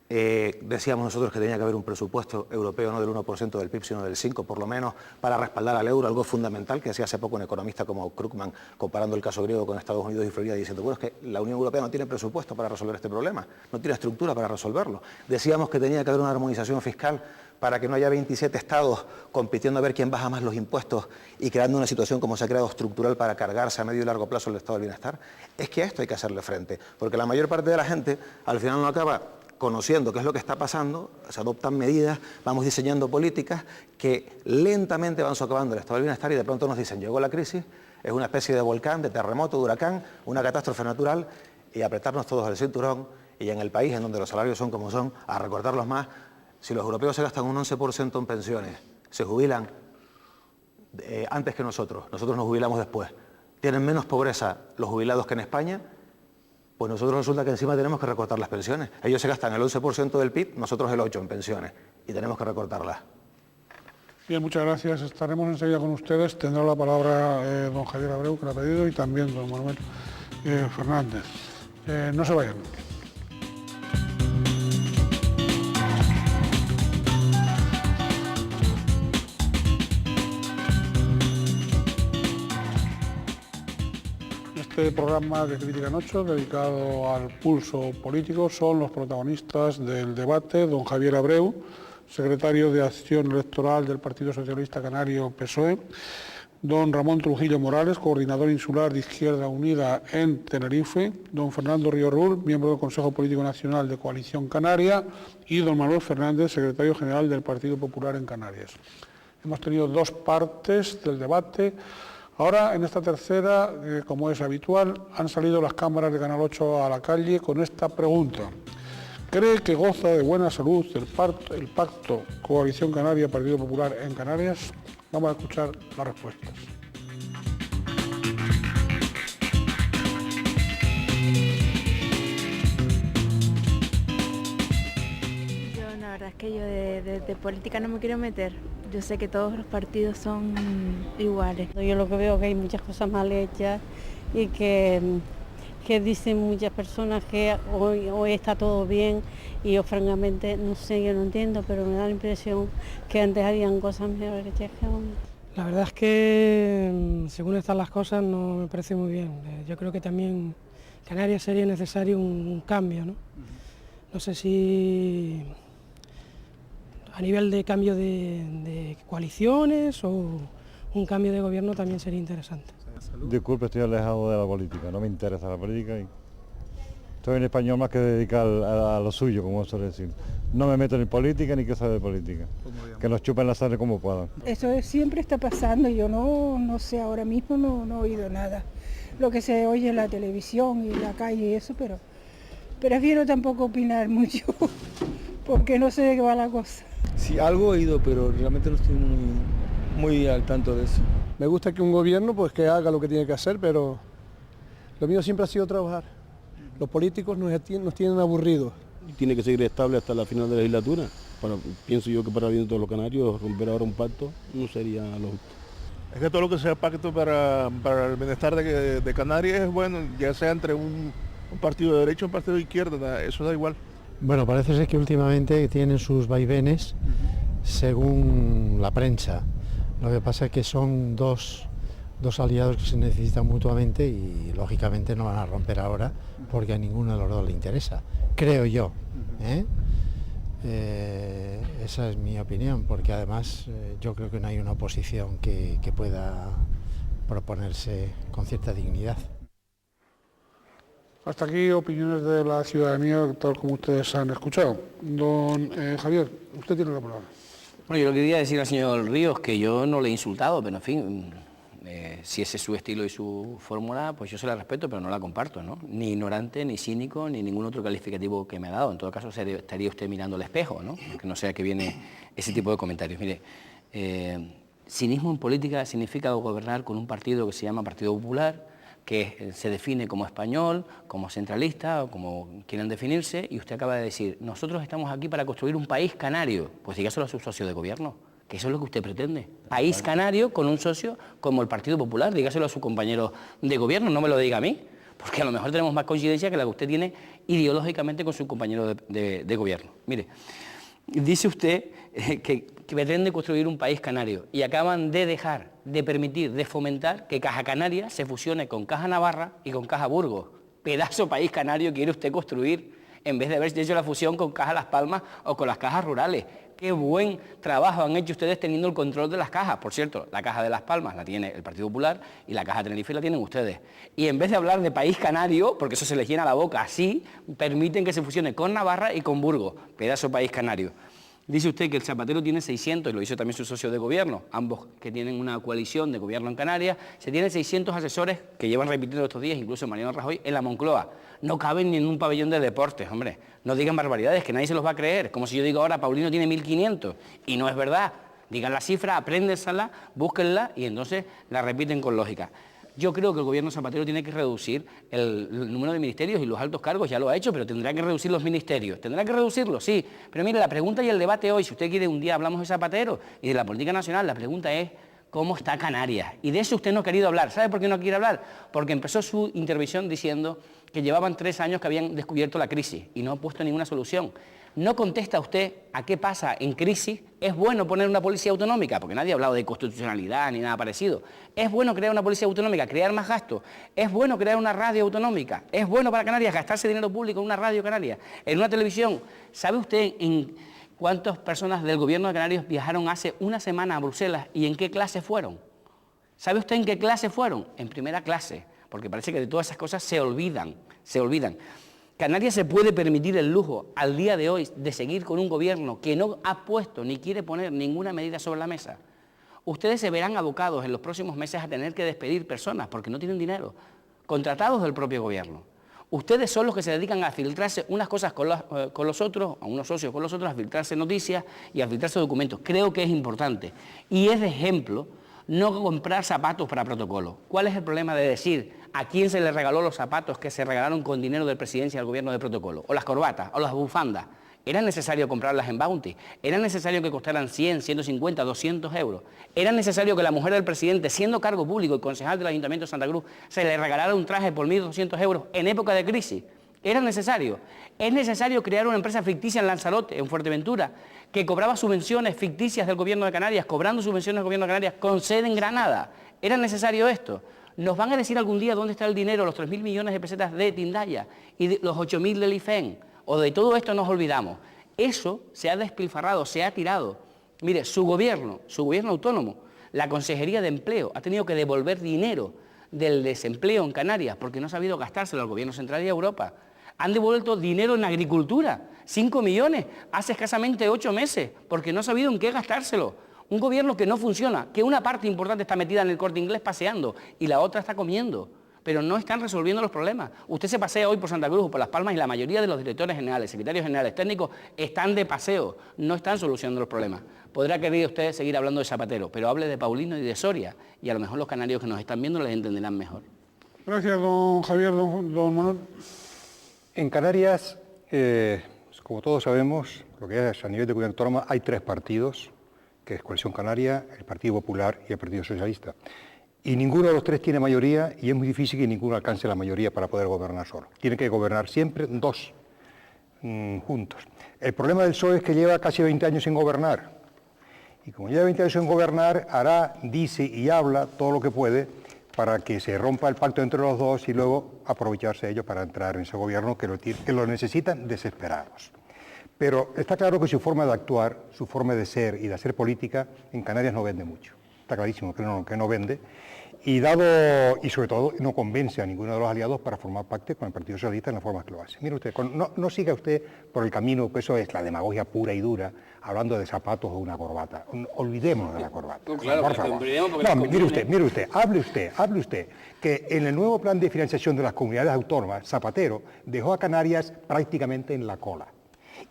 Decíamos nosotros que tenía que haber un presupuesto europeo no del 1% del PIB, sino del 5% por lo menos, para respaldar al euro, algo fundamental que decía hace poco un economista como Krugman, comparando el caso griego con Estados Unidos y Florida, diciendo, bueno, es que la Unión Europea no tiene presupuesto para resolver este problema, no tiene estructura para resolverlo. Decíamos que tenía que haber una armonización fiscal para que no haya 27 estados compitiendo a ver quién baja más los impuestos y creando una situación como se ha creado estructural para cargarse a medio y largo plazo el estado del bienestar. Es que a esto hay que hacerle frente, porque la mayor parte de la gente al final no acaba conociendo qué es lo que está pasando, se adoptan medidas, vamos diseñando políticas que lentamente van socavando el estado del bienestar y de pronto nos dicen, llegó la crisis, es una especie de volcán, de terremoto, de huracán, una catástrofe natural y apretarnos todos el cinturón y en el país en donde los salarios son como son, a recortarlos más. Si los europeos se gastan un 11% en pensiones, se jubilan antes que nosotros nos jubilamos después, tienen menos pobreza los jubilados que en España, pues nosotros resulta que encima tenemos que recortar las pensiones. Ellos se gastan el 11% del PIB, nosotros el 8% en pensiones, y tenemos que recortarlas. Bien, muchas gracias. Estaremos enseguida con ustedes. Tendrá la palabra don Javier Abreu, que la ha pedido, y también don Manuel Fernández. No se vayan. Este programa de Crítica en 8, dedicado al pulso político, son los protagonistas del debate don Javier Abreu, secretario de Acción Electoral del Partido Socialista Canario PSOE, don Ramón Trujillo Morales, coordinador insular de Izquierda Unida en Tenerife, don Fernando Río Rull, miembro del Consejo Político Nacional de Coalición Canaria, y don Manuel Fernández, secretario general del Partido Popular en Canarias. Hemos tenido dos partes del debate. Ahora, en esta tercera, como es habitual, han salido las cámaras de Canal 8 a la calle con esta pregunta. ¿Cree que goza de buena salud el pacto Coalición Canaria-Partido Popular en Canarias? Vamos a escuchar las respuestas. La verdad es que yo de política no me quiero meter. Yo sé que todos los partidos son iguales. Yo lo que veo es que hay muchas cosas mal hechas y que dicen muchas personas que hoy está todo bien y yo francamente no sé, yo no entiendo, pero me da la impresión que antes habían cosas mejores que ahora. La verdad es que según están las cosas no me parece muy bien. Yo creo que también Canarias sería necesario un cambio, ¿no? No sé si a nivel de cambio de coaliciones o un cambio de gobierno también sería interesante. Disculpe, estoy alejado de la política, no me interesa la política y soy un español más que dedicado a lo suyo, como suele decir. No me meto ni política ni que sabe de política, que nos chupen la sangre como puedan. Eso siempre está pasando, yo no sé, ahora mismo no he oído nada. Lo que se oye en la televisión y en la calle y eso, pero prefiero tampoco opinar mucho, porque no sé de qué va la cosa. Sí, algo he oído, pero realmente no estoy muy al tanto de eso. Me gusta que un gobierno pues que haga lo que tiene que hacer, pero lo mío siempre ha sido trabajar. Los políticos nos tienen aburridos. Tiene que seguir estable hasta la final de la legislatura. Bueno, pienso yo que para el bien de todos los canarios, romper ahora un pacto no sería lo justo. Es que todo lo que sea pacto para el bienestar de Canarias es bueno, ya sea entre un partido de derecha o un partido de izquierda, eso da igual. Bueno, parece ser que últimamente tienen sus vaivenes según la prensa. Lo que pasa es que son dos aliados que se necesitan mutuamente y lógicamente no van a romper ahora porque a ninguno de los dos le interesa, creo yo. Esa es mi opinión, porque además yo creo que no hay una oposición que pueda proponerse con cierta dignidad. Hasta aquí opiniones de la ciudadanía, tal como ustedes han escuchado. Don Javier, usted tiene la palabra. Bueno, yo lo que quería decir al señor Ríos, que yo no le he insultado, pero en fin, si ese es su estilo y su fórmula, pues yo se la respeto, pero no la comparto, ¿no? Ni ignorante, ni cínico, ni ningún otro calificativo que me ha dado. En todo caso, estaría usted mirando al espejo, ¿no? Que no sea que viene ese tipo de comentarios. Mire, cinismo en política significa gobernar con un partido que se llama Partido Popular, que se define como español, como centralista o como quieran definirse, y usted acaba de decir, nosotros estamos aquí para construir un país canario. Pues dígaselo a su socio de gobierno, que eso es lo que usted pretende. País canario con un socio como el Partido Popular, dígaselo a su compañero de gobierno, no me lo diga a mí, porque a lo mejor tenemos más coincidencia que la que usted tiene ideológicamente con su compañero de gobierno. Mire, dice usted que pretende construir un país canario y acaban de dejar, de permitir, de fomentar que Caja Canaria se fusione con Caja Navarra y con Caja Burgos. Pedazo país canario quiere usted construir, en vez de haber hecho la fusión con Caja Las Palmas o con las cajas rurales. Qué buen trabajo han hecho ustedes teniendo el control de las cajas. Por cierto, la Caja de Las Palmas la tiene el Partido Popular y la Caja de Tenerife la tienen ustedes. Y en vez de hablar de país canario, porque eso se les llena la boca así, permiten que se fusione con Navarra y con Burgos. Pedazo país canario. Dice usted que el Zapatero tiene 600, y lo hizo también su socio de gobierno, ambos que tienen una coalición de gobierno en Canarias, se tienen 600 asesores que llevan repitiendo estos días, incluso Mariano Rajoy, en la Moncloa. No caben ni en un pabellón de deportes, hombre. No digan barbaridades, que nadie se los va a creer. Como si yo digo ahora, Paulino tiene 1.500, y no es verdad. Digan la cifra, apréndensela, búsquenla, y entonces la repiten con lógica. Yo creo que el gobierno Zapatero tiene que reducir el número de ministerios y los altos cargos, ya lo ha hecho, pero tendrá que reducir los ministerios. ¿Tendrá que reducirlos? Sí. Pero mire, la pregunta y el debate hoy, si usted quiere, un día hablamos de Zapatero y de la política nacional, la pregunta es ¿cómo está Canarias? Y de eso usted no ha querido hablar. ¿Sabe por qué no quiere hablar? Porque empezó su intervención diciendo que llevaban 3 años que habían descubierto la crisis y no ha puesto ninguna solución. No contesta usted a qué pasa en crisis. ¿Es bueno poner una policía autonómica? Porque nadie ha hablado de constitucionalidad ni nada parecido. ¿Es bueno crear una policía autonómica, crear más gastos? ¿Es bueno crear una radio autonómica? ¿Es bueno para Canarias gastarse dinero público en una radio canaria, en una televisión? ¿Sabe usted en cuántas personas del gobierno de Canarias viajaron hace una semana a Bruselas y en qué clase fueron? ¿Sabe usted en qué clase fueron? En primera clase, porque parece que de todas esas cosas se olvidan. Canarias se puede permitir el lujo al día de hoy de seguir con un gobierno que no ha puesto ni quiere poner ninguna medida sobre la mesa. Ustedes se verán abocados en los próximos meses a tener que despedir personas porque no tienen dinero, contratados del propio gobierno. Ustedes son los que se dedican a filtrarse unas cosas con los otros, a unos socios con los otros, a filtrarse noticias y a filtrarse documentos. Creo que es importante. Y es de ejemplo no comprar zapatos para protocolo. ¿Cuál es el problema de decir a quién se le regaló los zapatos que se regalaron con dinero de presidencia al gobierno de protocolo? O las corbatas, o las bufandas. ¿Era necesario comprarlas en Bounty? ¿Era necesario que costaran 100, 150, 200 euros? ¿Era necesario que la mujer del presidente, siendo cargo público y concejal del Ayuntamiento de Santa Cruz, se le regalara un traje por 1.200 euros en época de crisis? ¿Era necesario? ¿Es necesario crear una empresa ficticia en Lanzarote, en Fuerteventura, que cobraba subvenciones ficticias del gobierno de Canarias, cobrando subvenciones del gobierno de Canarias, con sede en Granada? ¿Era necesario esto? ¿Nos van a decir algún día dónde está el dinero, los 3.000 millones de pesetas de Tindaya y de los 8.000 del IFEN? ¿O de todo esto nos olvidamos? Eso se ha despilfarrado, se ha tirado. Mire, su gobierno autónomo, la Consejería de Empleo, ha tenido que devolver dinero del desempleo en Canarias porque no ha sabido gastárselo al gobierno central y a Europa. Han devuelto dinero en agricultura, 5 millones, hace escasamente 8 meses, porque no ha sabido en qué gastárselo. Un gobierno que no funciona, que una parte importante está metida en el Corte Inglés paseando y la otra está comiendo, pero no están resolviendo los problemas. Usted se pasea hoy por Santa Cruz o por Las Palmas y la mayoría de los directores generales, secretarios generales, técnicos, están de paseo, no están solucionando los problemas. Podrá querer usted seguir hablando de Zapatero, pero hable de Paulino y de Soria, y a lo mejor los canarios que nos están viendo les entenderán mejor. Gracias, don Javier, don Manuel. En Canarias, como todos sabemos, lo que es a nivel de comunidad autónoma, hay 3 partidos, que es Coalición Canaria, el Partido Popular y el Partido Socialista. Y ninguno de los 3 tiene mayoría y es muy difícil que ninguno alcance la mayoría para poder gobernar solo. Tienen que gobernar siempre 2 juntos. El problema del PSOE es que lleva casi 20 años sin gobernar. Y como lleva 20 años sin gobernar, hará, dice y habla todo lo que puede para que se rompa el pacto entre los dos y luego aprovecharse ellos para entrar en ese gobierno que lo necesitan desesperados. Pero está claro que su forma de actuar, su forma de ser y de hacer política en Canarias no vende mucho. Está clarísimo que no vende. Y sobre todo no convence a ninguno de los aliados para formar parte con el Partido Socialista en la forma que lo hace. Mire usted, no siga usted por el camino, que eso es la demagogia pura y dura, hablando de zapatos o una corbata. Olvidémonos de la corbata. No, claro, por favor. No, mire usted, hable usted, que en el nuevo plan de financiación de las comunidades autónomas, Zapatero dejó a Canarias prácticamente en la cola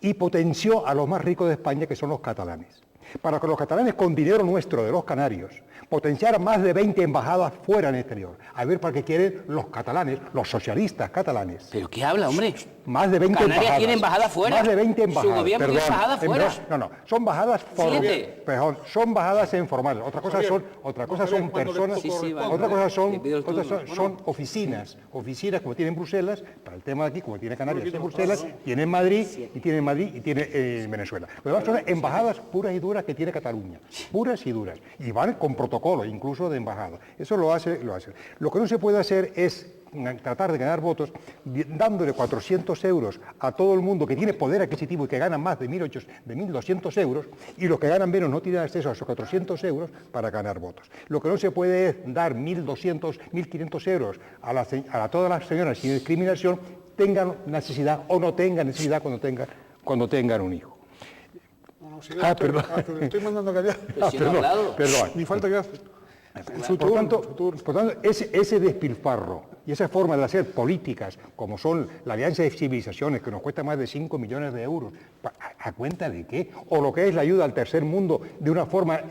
y potenció a los más ricos de España, que son los catalanes. Para que los catalanes, con dinero nuestro de los canarios, potenciaran más de 20 embajadas fuera en el exterior. A ver para qué quieren los catalanes, los socialistas catalanes. ¿Pero qué habla, hombre? Más de 20 Canarias embajadas. tiene embajada fuera. Más de 20 embajadas. Su gobierno tiene embajada fuera. No, son embajadas son bajadas en formales. Otra cosa son personas, otra cosa son oficinas como tiene en Bruselas, para el tema de aquí, como tiene Canarias en Bruselas, tiene en Madrid y tiene en Venezuela. Lo demás son embajadas puras y duras que tiene Cataluña, puras y duras, y van con protocolo incluso de embajada. Eso lo hace. Lo que no se puede hacer es tratar de ganar votos dándole 400 euros a todo el mundo que tiene poder adquisitivo y que gana más de 1.200 euros, y los que ganan menos no tienen acceso a esos 400 euros para ganar votos. Lo que no se puede es dar 1.200, 1.500 euros a todas las señoras sin discriminación, tengan necesidad o no tengan necesidad cuando tengan un hijo. Perdón. Estoy mandando a callar. Perdón. Ni falta que hace. Por tanto, ese despilfarro y esa forma de hacer políticas, como son la Alianza de Civilizaciones, que nos cuesta más de 5 millones de euros, ¿a cuenta de qué? O lo que es la ayuda al tercer mundo, de una forma,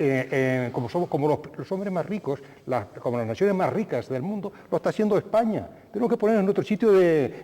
como los hombres más ricos, como las naciones más ricas del mundo, lo está haciendo España. Tenemos que ponernos en nuestro sitio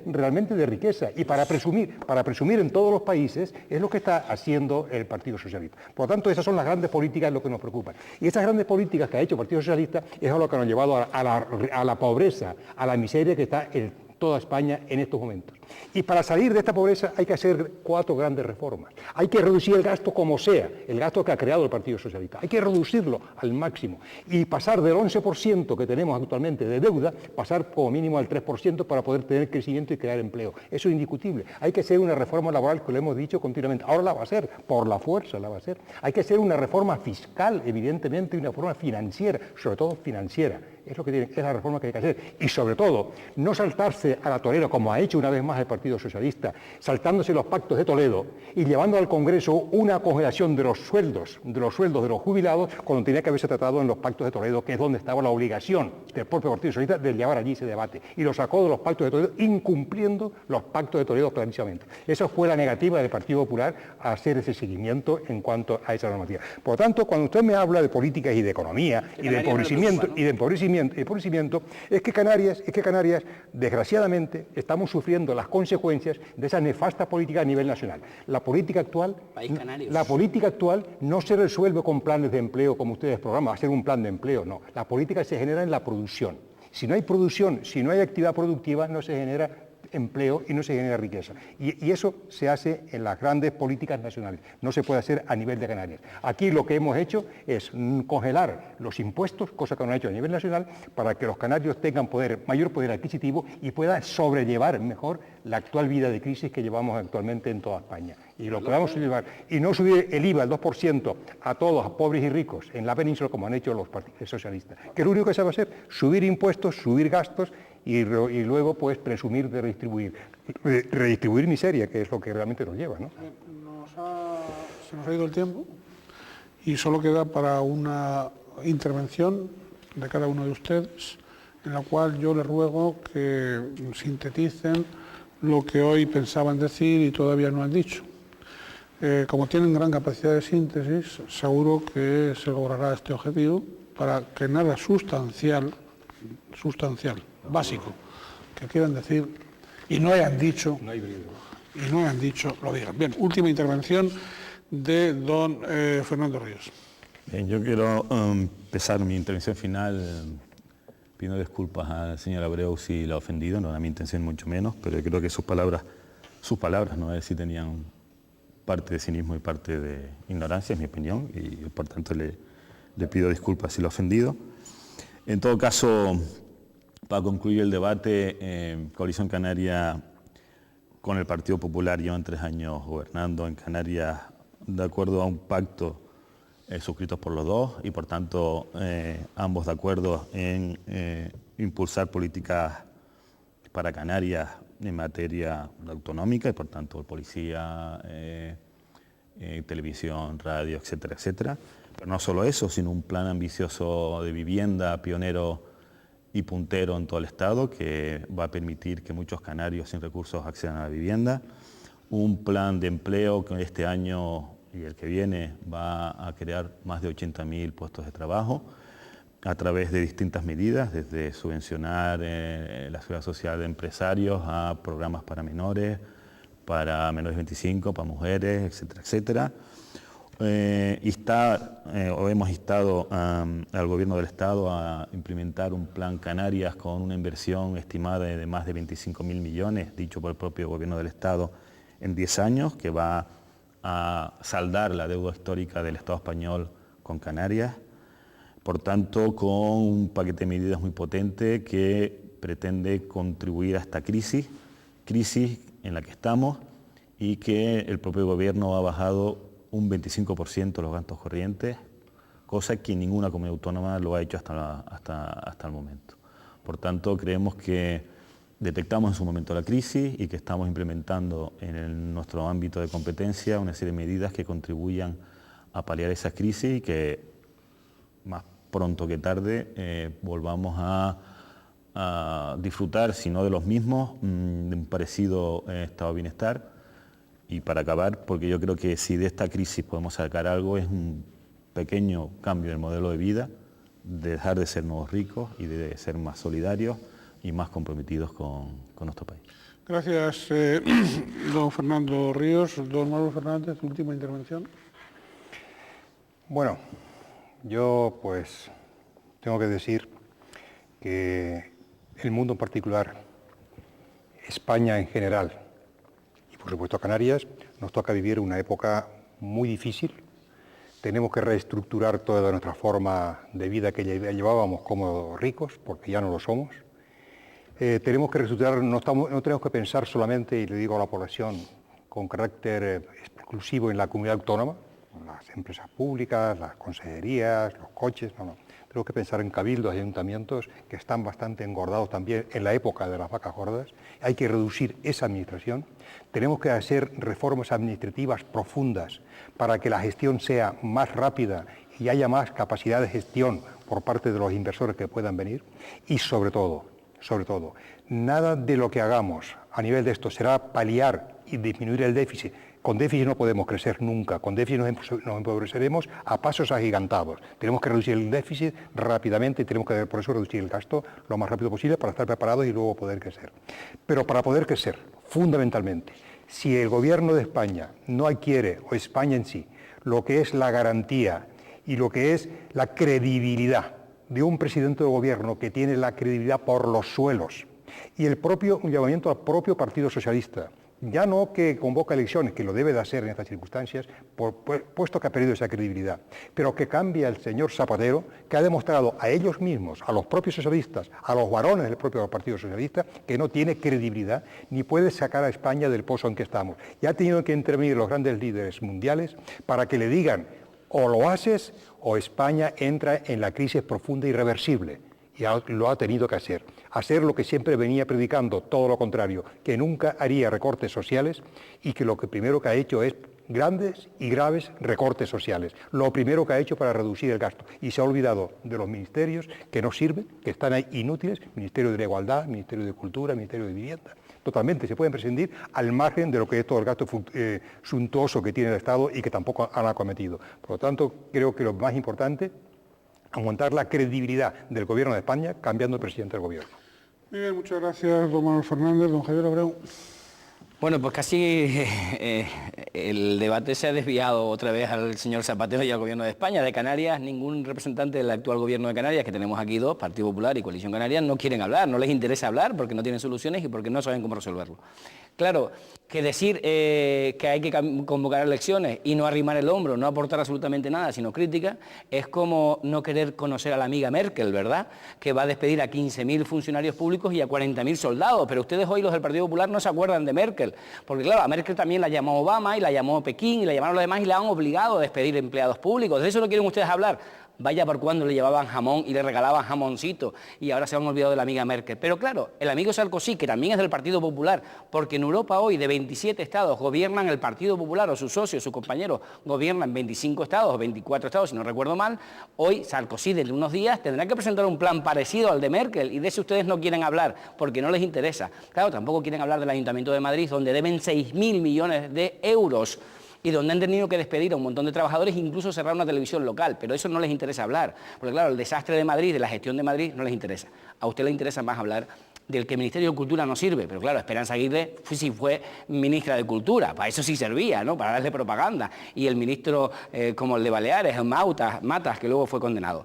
realmente de riqueza, y para presumir en todos los países es lo que está haciendo el Partido Socialista. Por lo tanto, esas son las grandes políticas lo que nos preocupan. Y esas grandes políticas que ha hecho el Partido Socialista es a lo que nos ha llevado a la pobreza, a la miseria que está en toda España en estos momentos. Y para salir de esta pobreza hay que hacer 4 grandes reformas. Hay que reducir el gasto como sea, el gasto que ha creado el Partido Socialista. Hay que reducirlo al máximo y pasar del 11% que tenemos actualmente de deuda, pasar como mínimo al 3% para poder tener crecimiento y crear empleo. Eso es indiscutible. Hay que hacer una reforma laboral, que lo hemos dicho continuamente. Ahora la va a hacer, por la fuerza la va a hacer. Hay que hacer una reforma fiscal, evidentemente, y una reforma financiera, sobre todo financiera. Es la reforma que hay que hacer. Y sobre todo, no saltarse a la torera, como ha hecho una vez más el Partido Socialista, saltándose los pactos de Toledo y llevando al Congreso una congelación de los sueldos de los jubilados, cuando tenía que haberse tratado en los pactos de Toledo, que es donde estaba la obligación del propio Partido Socialista de llevar allí ese debate. Y lo sacó de los pactos de Toledo, incumpliendo los pactos de Toledo clarísimamente. Esa fue la negativa del Partido Popular a hacer ese seguimiento en cuanto a esa normativa. Por lo tanto, cuando usted me habla de políticas y de economía y de empobrecimiento, es que Canarias, desgraciadamente, estamos sufriendo las consecuencias de esa nefasta política a nivel nacional. La política actual no se resuelve con planes de empleo como ustedes programan, hacer un plan de empleo, no. La política se genera en la producción. Si no hay producción, si no hay actividad productiva, no se genera empleo y no se genera riqueza. Y eso se hace en las grandes políticas nacionales, no se puede hacer a nivel de Canarias. Aquí lo que hemos hecho es congelar los impuestos, cosa que no han hecho a nivel nacional, para que los canarios tengan mayor poder adquisitivo y puedan sobrellevar mejor la actual vida de crisis que llevamos actualmente en toda España. Y lo podamos llevar. Y no subir el IVA al 2% a todos, a pobres y ricos, en la península como han hecho los partidos socialistas. Que lo único que se va a hacer, subir impuestos, subir gastos y luego pues presumir de redistribuir miseria, que es lo que realmente nos lleva, ¿no? Se nos ha ido el tiempo y solo queda para una intervención de cada uno de ustedes, en la cual yo les ruego que sinteticen lo que hoy pensaban decir y todavía no han dicho. Como tienen gran capacidad de síntesis, seguro que se logrará este objetivo para que nada sustancial, básico, que quieran decir y no hayan dicho, lo digan. Bien, última intervención de don Fernando Ríos. Bien, yo quiero empezar mi intervención final pidiendo disculpas al señor Abreu si lo ha ofendido, no era mi intención mucho menos, pero yo creo que sus palabras, no es si tenían parte de cinismo y parte de ignorancia, es mi opinión, y por tanto le pido disculpas si lo he ofendido. En todo caso, para concluir el debate, Coalición Canaria con el Partido Popular llevan 3 años gobernando en Canarias de acuerdo a un pacto suscrito por los dos y por tanto ambos de acuerdo en impulsar políticas para Canarias en materia autonómica y por tanto policía, televisión, radio, etcétera, etcétera. Pero no solo eso, sino un plan ambicioso de vivienda, pionero y puntero en todo el Estado, que va a permitir que muchos canarios sin recursos accedan a la vivienda. Un plan de empleo que este año y el que viene va a crear más de 80.000 puestos de trabajo a través de distintas medidas, desde subvencionar la seguridad social de empresarios a programas para menores de 25, para mujeres, etcétera, etcétera. Hemos instado al Gobierno del Estado a implementar un plan Canarias con una inversión estimada de más de 25.000 millones, dicho por el propio Gobierno del Estado, en 10 años, que va a saldar la deuda histórica del Estado español con Canarias. Por tanto, con un paquete de medidas muy potente que pretende contribuir a esta crisis en la que estamos y que el propio Gobierno ha bajado un 25% los gastos corrientes, cosa que ninguna comunidad autónoma lo ha hecho hasta el momento. Por tanto, creemos que detectamos en su momento la crisis y que estamos implementando en nuestro ámbito de competencia una serie de medidas que contribuyan a paliar esa crisis y que más pronto que tarde volvamos a disfrutar, si no de los mismos, de un parecido estado de bienestar. Y para acabar, porque yo creo que si de esta crisis podemos sacar algo, es un pequeño cambio en el modelo de vida, de dejar de ser nuevos ricos y de ser más solidarios y más comprometidos con nuestro país. Gracias, don Fernando Ríos. Don Manuel Fernández, última intervención. Bueno, yo pues tengo que decir que el mundo en particular España en general y por supuesto Canarias, nos toca vivir una época muy difícil. Tenemos que reestructurar toda nuestra forma de vida que llevábamos como ricos, porque ya no lo somos. Tenemos que reestructurar, no tenemos que pensar solamente, y le digo a la población, con carácter exclusivo en la comunidad autónoma, las empresas públicas, las consejerías, los coches, no. Tenemos que pensar en cabildos y ayuntamientos que están bastante engordados también en la época de las vacas gordas. Hay que reducir esa administración. Tenemos que hacer reformas administrativas profundas para que la gestión sea más rápida y haya más capacidad de gestión por parte de los inversores que puedan venir. Y sobre todo, nada de lo que hagamos a nivel de esto será paliar y disminuir el déficit. Con déficit no podemos crecer nunca, con déficit nos empobreceremos a pasos agigantados. Tenemos que reducir el déficit rápidamente y tenemos que por eso reducir el gasto lo más rápido posible para estar preparados y luego poder crecer. Pero para poder crecer, fundamentalmente, si el gobierno de España no adquiere, o España en sí, lo que es la garantía y lo que es la credibilidad de un presidente de gobierno que tiene la credibilidad por los suelos y un llamamiento al propio Partido Socialista, ya no que convoca elecciones, que lo debe de hacer en estas circunstancias, puesto que ha perdido esa credibilidad, pero que cambie al señor Zapatero, que ha demostrado a ellos mismos, a los propios socialistas, a los varones del propio Partido Socialista, que no tiene credibilidad ni puede sacar a España del pozo en que estamos. Y ha tenido que intervenir los grandes líderes mundiales para que le digan, o lo haces o España entra en la crisis profunda e irreversible. Y lo ha tenido que hacer lo que siempre venía predicando, todo lo contrario, que nunca haría recortes sociales y que lo que primero que ha hecho es grandes y graves recortes sociales. Lo primero que ha hecho para reducir el gasto. Y se ha olvidado de los ministerios que no sirven, que están ahí inútiles, Ministerio de la Igualdad, Ministerio de Cultura, Ministerio de Vivienda. Totalmente, se pueden prescindir al margen de lo que es todo el gasto suntuoso que tiene el Estado y que tampoco han acometido. Por lo tanto, creo que lo más importante, aguantar la credibilidad del Gobierno de España cambiando el presidente del Gobierno. Muy bien, muchas gracias, don Manuel Fernández. Don Javier Abreu. Bueno, pues casi el debate se ha desviado otra vez al señor Zapatero y al Gobierno de España. De Canarias, ningún representante del actual Gobierno de Canarias, que tenemos aquí dos, Partido Popular y Coalición Canaria, no quieren hablar, no les interesa hablar porque no tienen soluciones y porque no saben cómo resolverlo. Claro, que decir que hay que convocar elecciones y no arrimar el hombro, no aportar absolutamente nada, sino crítica, es como no querer conocer a la amiga Merkel, ¿verdad? Que va a despedir a 15.000 funcionarios públicos y a 40.000 soldados. Pero ustedes hoy, los del Partido Popular, no se acuerdan de Merkel. Porque claro, a Merkel también la llamó Obama y la llamó Pekín y la llamaron los demás y la han obligado a despedir empleados públicos. ¿De eso no quieren ustedes hablar? Vaya por cuando le llevaban jamón y le regalaban jamoncito y ahora se han olvidado de la amiga Merkel. Pero claro, el amigo Sarkozy, que también es del Partido Popular, porque en Europa hoy de 27 estados gobiernan el Partido Popular o sus socios, sus compañeros gobiernan 25 estados o 24 estados, si no recuerdo mal, hoy Sarkozy dentro de unos días tendrá que presentar un plan parecido al de Merkel y de eso ustedes no quieren hablar porque no les interesa. Claro, tampoco quieren hablar del Ayuntamiento de Madrid, donde deben 6.000 millones de euros. Y donde han tenido que despedir a un montón de trabajadores e incluso cerrar una televisión local. Pero eso no les interesa hablar, porque claro, el desastre de Madrid, de la gestión de Madrid, no les interesa. A usted le interesa más hablar del que el Ministerio de Cultura no sirve, pero claro, Esperanza Aguirre sí fue ministra de Cultura, para eso sí servía, ¿no? Para darle propaganda. Y el ministro, como el de Baleares, Matas, que luego fue condenado.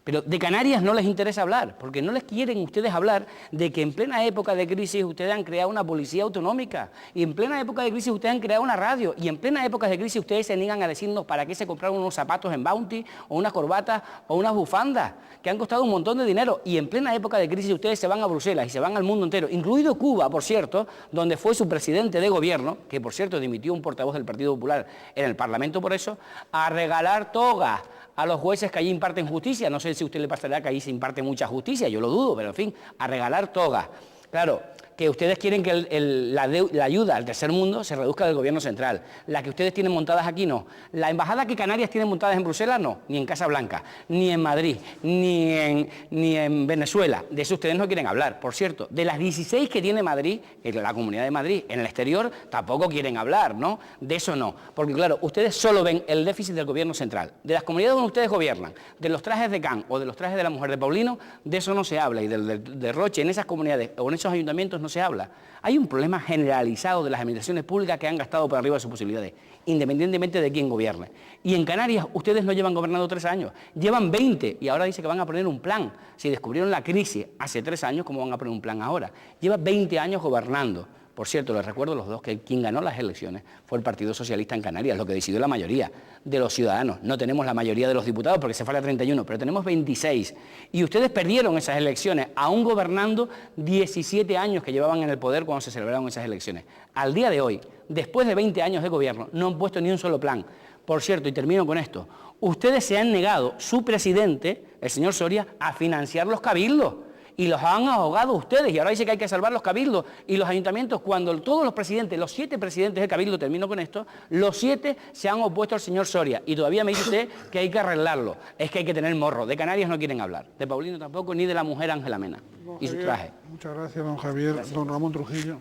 Pero de Canarias no les interesa hablar, porque no les quieren ustedes hablar de que en plena época de crisis ustedes han creado una policía autonómica, y en plena época de crisis ustedes han creado una radio, y en plena época de crisis ustedes se niegan a decirnos para qué se compraron unos zapatos en Bounty, o unas corbatas, o unas bufandas, que han costado un montón de dinero, y en plena época de crisis ustedes se van a Bruselas y se van al mundo entero, incluido Cuba, por cierto, donde fue su presidente de gobierno, que por cierto dimitió un portavoz del Partido Popular en el Parlamento por eso, a regalar togas a los jueces que allí imparten justicia. No sé si a usted le pasará que allí se imparte mucha justicia, yo lo dudo, pero en fin, a regalar togas. Claro, que ustedes quieren que la ayuda al tercer mundo se reduzca del gobierno central. La que ustedes tienen montadas aquí, no. La embajada que Canarias tiene montadas en Bruselas, no. Ni en Casablanca, ni en Madrid, ni en Venezuela. De eso ustedes no quieren hablar. Por cierto, de las 16 que tiene Madrid, la Comunidad de Madrid, en el exterior, tampoco quieren hablar, ¿no? De eso no. Porque claro, ustedes solo ven el déficit del gobierno central. De las comunidades donde ustedes gobiernan, de los trajes de Can o de los trajes de la mujer de Paulino, de eso no se habla. Y del derroche en esas comunidades o en esos ayuntamientos no se habla. Hay un problema generalizado de las administraciones públicas que han gastado por arriba de sus posibilidades, independientemente de quién gobierne. Y en Canarias ustedes no llevan gobernando 3 años, llevan 20 y ahora dice que van a poner un plan. Si descubrieron la crisis hace 3 años, ¿cómo van a poner un plan ahora? Lleva 20 años gobernando. Por cierto, les recuerdo a los dos que quien ganó las elecciones fue el Partido Socialista en Canarias, lo que decidió la mayoría de los ciudadanos. No tenemos la mayoría de los diputados porque se fue a 31, pero tenemos 26. Y ustedes perdieron esas elecciones, aún gobernando 17 años que llevaban en el poder cuando se celebraron esas elecciones. Al día de hoy, después de 20 años de gobierno, no han puesto ni un solo plan. Por cierto, y termino con esto, ustedes se han negado, su presidente, el señor Soria, a financiar los cabildos. Y los han ahogado ustedes, y ahora dice que hay que salvar los cabildos y los ayuntamientos, cuando todos los presidentes, los 7 presidentes del cabildo, termino con esto, los 7 se han opuesto al señor Soria, y todavía me dice usted que hay que arreglarlo, es que hay que tener morro. De Canarias no quieren hablar, de Paulino tampoco, ni de la mujer Ángela Mena y su traje. Muchas gracias, don Javier. Don Ramón Trujillo,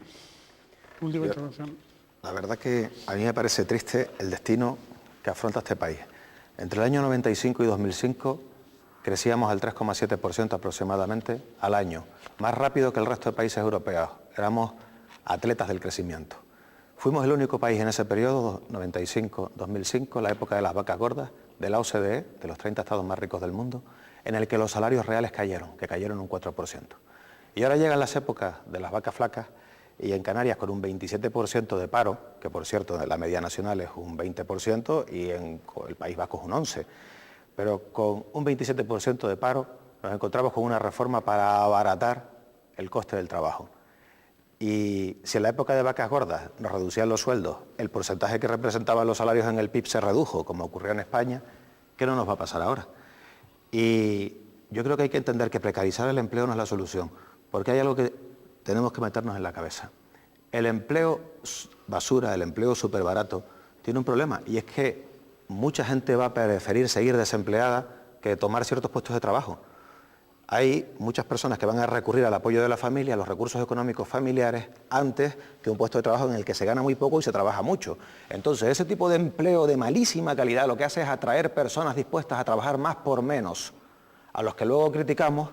última intervención. La verdad que a mí me parece triste el destino que afronta este país. Entre el año 95 y 2005, crecíamos al 3,7% aproximadamente al año, más rápido que el resto de países europeos. Éramos atletas del crecimiento. Fuimos el único país en ese periodo, 95-2005, la época de las vacas gordas, de la OCDE, de los 30 estados más ricos del mundo, en el que los salarios reales cayeron, que cayeron un 4%. Y ahora llegan las épocas de las vacas flacas, y en Canarias con un 27% de paro, que por cierto la media nacional es un 20% y en el País Vasco es un 11%. Pero con un 27% de paro nos encontramos con una reforma para abaratar el coste del trabajo. Y si en la época de vacas gordas nos reducían los sueldos, el porcentaje que representaban los salarios en el PIB se redujo, como ocurrió en España, ¿qué no nos va a pasar ahora? Y yo creo que hay que entender que precarizar el empleo no es la solución, porque hay algo que tenemos que meternos en la cabeza. El empleo basura, el empleo súper barato, tiene un problema, y es que mucha gente va a preferir seguir desempleada que tomar ciertos puestos de trabajo. Hay muchas personas que van a recurrir al apoyo de la familia, a los recursos económicos familiares, antes que un puesto de trabajo en el que se gana muy poco y se trabaja mucho. Entonces, ese tipo de empleo de malísima calidad lo que hace es atraer personas dispuestas a trabajar más por menos, a los que luego criticamos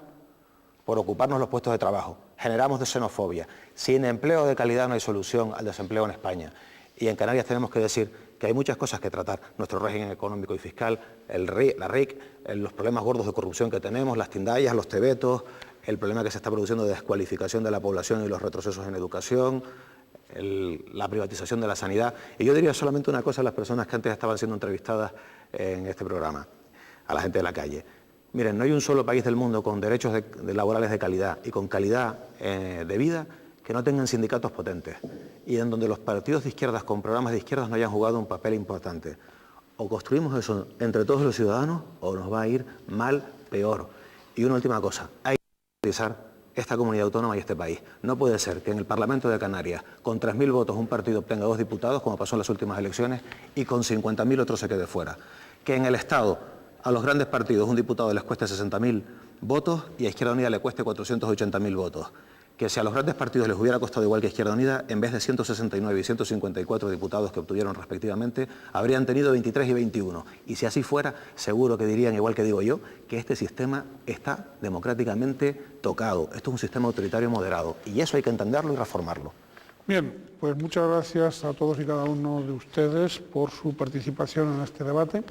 por ocuparnos los puestos de trabajo. Generamos de xenofobia. Sin empleo de calidad no hay solución al desempleo en España. Y en Canarias tenemos que decir que hay muchas cosas que tratar. Nuestro régimen económico y fiscal, la RIC, los problemas gordos de corrupción que tenemos, las tindallas, los tebetos, el problema que se está produciendo de descualificación de la población y los retrocesos en educación, la privatización de la sanidad. Y yo diría solamente una cosa a las personas que antes estaban siendo entrevistadas en este programa, a la gente de la calle. Miren, no hay un solo país del mundo con derechos laborales de calidad y con calidad de vida que no tengan sindicatos potentes y en donde los partidos de izquierdas con programas de izquierdas no hayan jugado un papel importante. O construimos eso entre todos los ciudadanos o nos va a ir mal, peor. Y una última cosa, hay que utilizar esta comunidad autónoma y este país. No puede ser que en el Parlamento de Canarias, con 3.000 votos, un partido obtenga 2 diputados, como pasó en las últimas elecciones, y con 50.000 otro se quede fuera. Que en el Estado, a los grandes partidos, un diputado les cueste 60.000 votos y a Izquierda Unida le cueste 480.000 votos. Que si a los grandes partidos les hubiera costado igual que Izquierda Unida, en vez de 169 y 154 diputados que obtuvieron respectivamente, habrían tenido 23 y 21. Y si así fuera, seguro que dirían, igual que digo yo, que este sistema está democráticamente tocado. Esto es un sistema autoritario moderado y eso hay que entenderlo y reformarlo. Bien, pues muchas gracias a todos y cada uno de ustedes por su participación en este debate.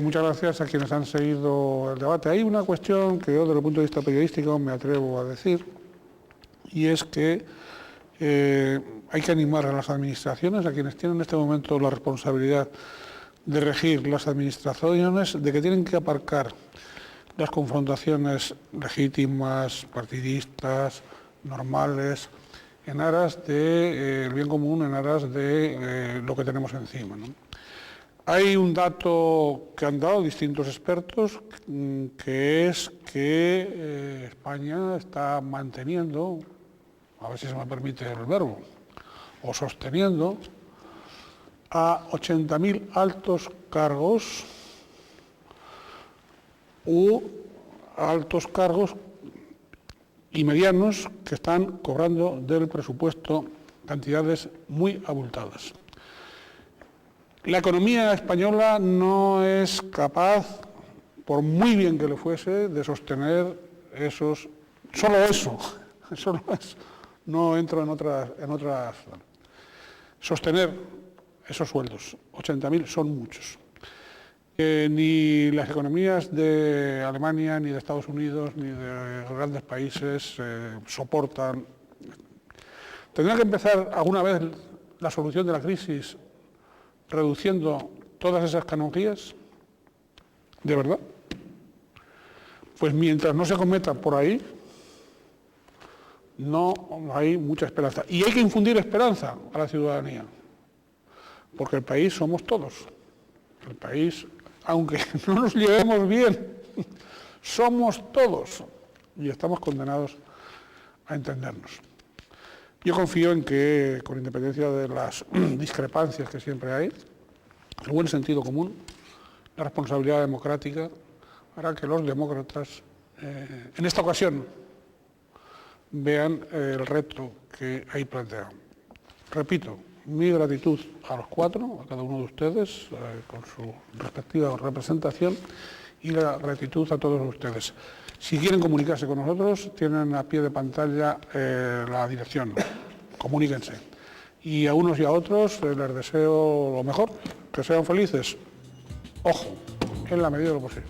Muchas gracias a quienes han seguido el debate. Hay una cuestión que yo, desde el punto de vista periodístico, me atrevo a decir, y es que hay que animar a las administraciones, a quienes tienen en este momento la responsabilidad de regir las administraciones, de que tienen que aparcar las confrontaciones legítimas, partidistas, normales, en aras del bien común, en aras de lo que tenemos encima, ¿no? Hay un dato que han dado distintos expertos, que es que España está manteniendo, a ver si se me permite el verbo, o sosteniendo a 80.000 altos cargos u altos cargos y medianos que están cobrando del presupuesto cantidades muy abultadas. La economía española no es capaz, por muy bien que le fuese, de sostener esos, solo eso, no entro en otras. Sostener esos sueldos, 80.000 son muchos. Ni las economías de Alemania, ni de Estados Unidos, ni de grandes países soportan. ¿Tendrá que empezar alguna vez la solución de la crisis reduciendo todas esas canonjías? ¿De verdad? Pues mientras no se cometa por ahí, no hay mucha esperanza. Y hay que infundir esperanza a la ciudadanía, porque el país somos todos. El país, aunque no nos llevemos bien, somos todos y estamos condenados a entendernos. Yo confío en que, con independencia de las discrepancias que siempre hay, el buen sentido común, la responsabilidad democrática, hará que los demócratas, en esta ocasión, vean el reto que ahí plantean. Repito, mi gratitud a los cuatro, a cada uno de ustedes, con su respectiva representación, y la gratitud a todos ustedes. Si quieren comunicarse con nosotros, tienen a pie de pantalla la dirección. Comuníquense. Y a unos y a otros les deseo lo mejor, que sean felices. Ojo, en la medida de lo posible.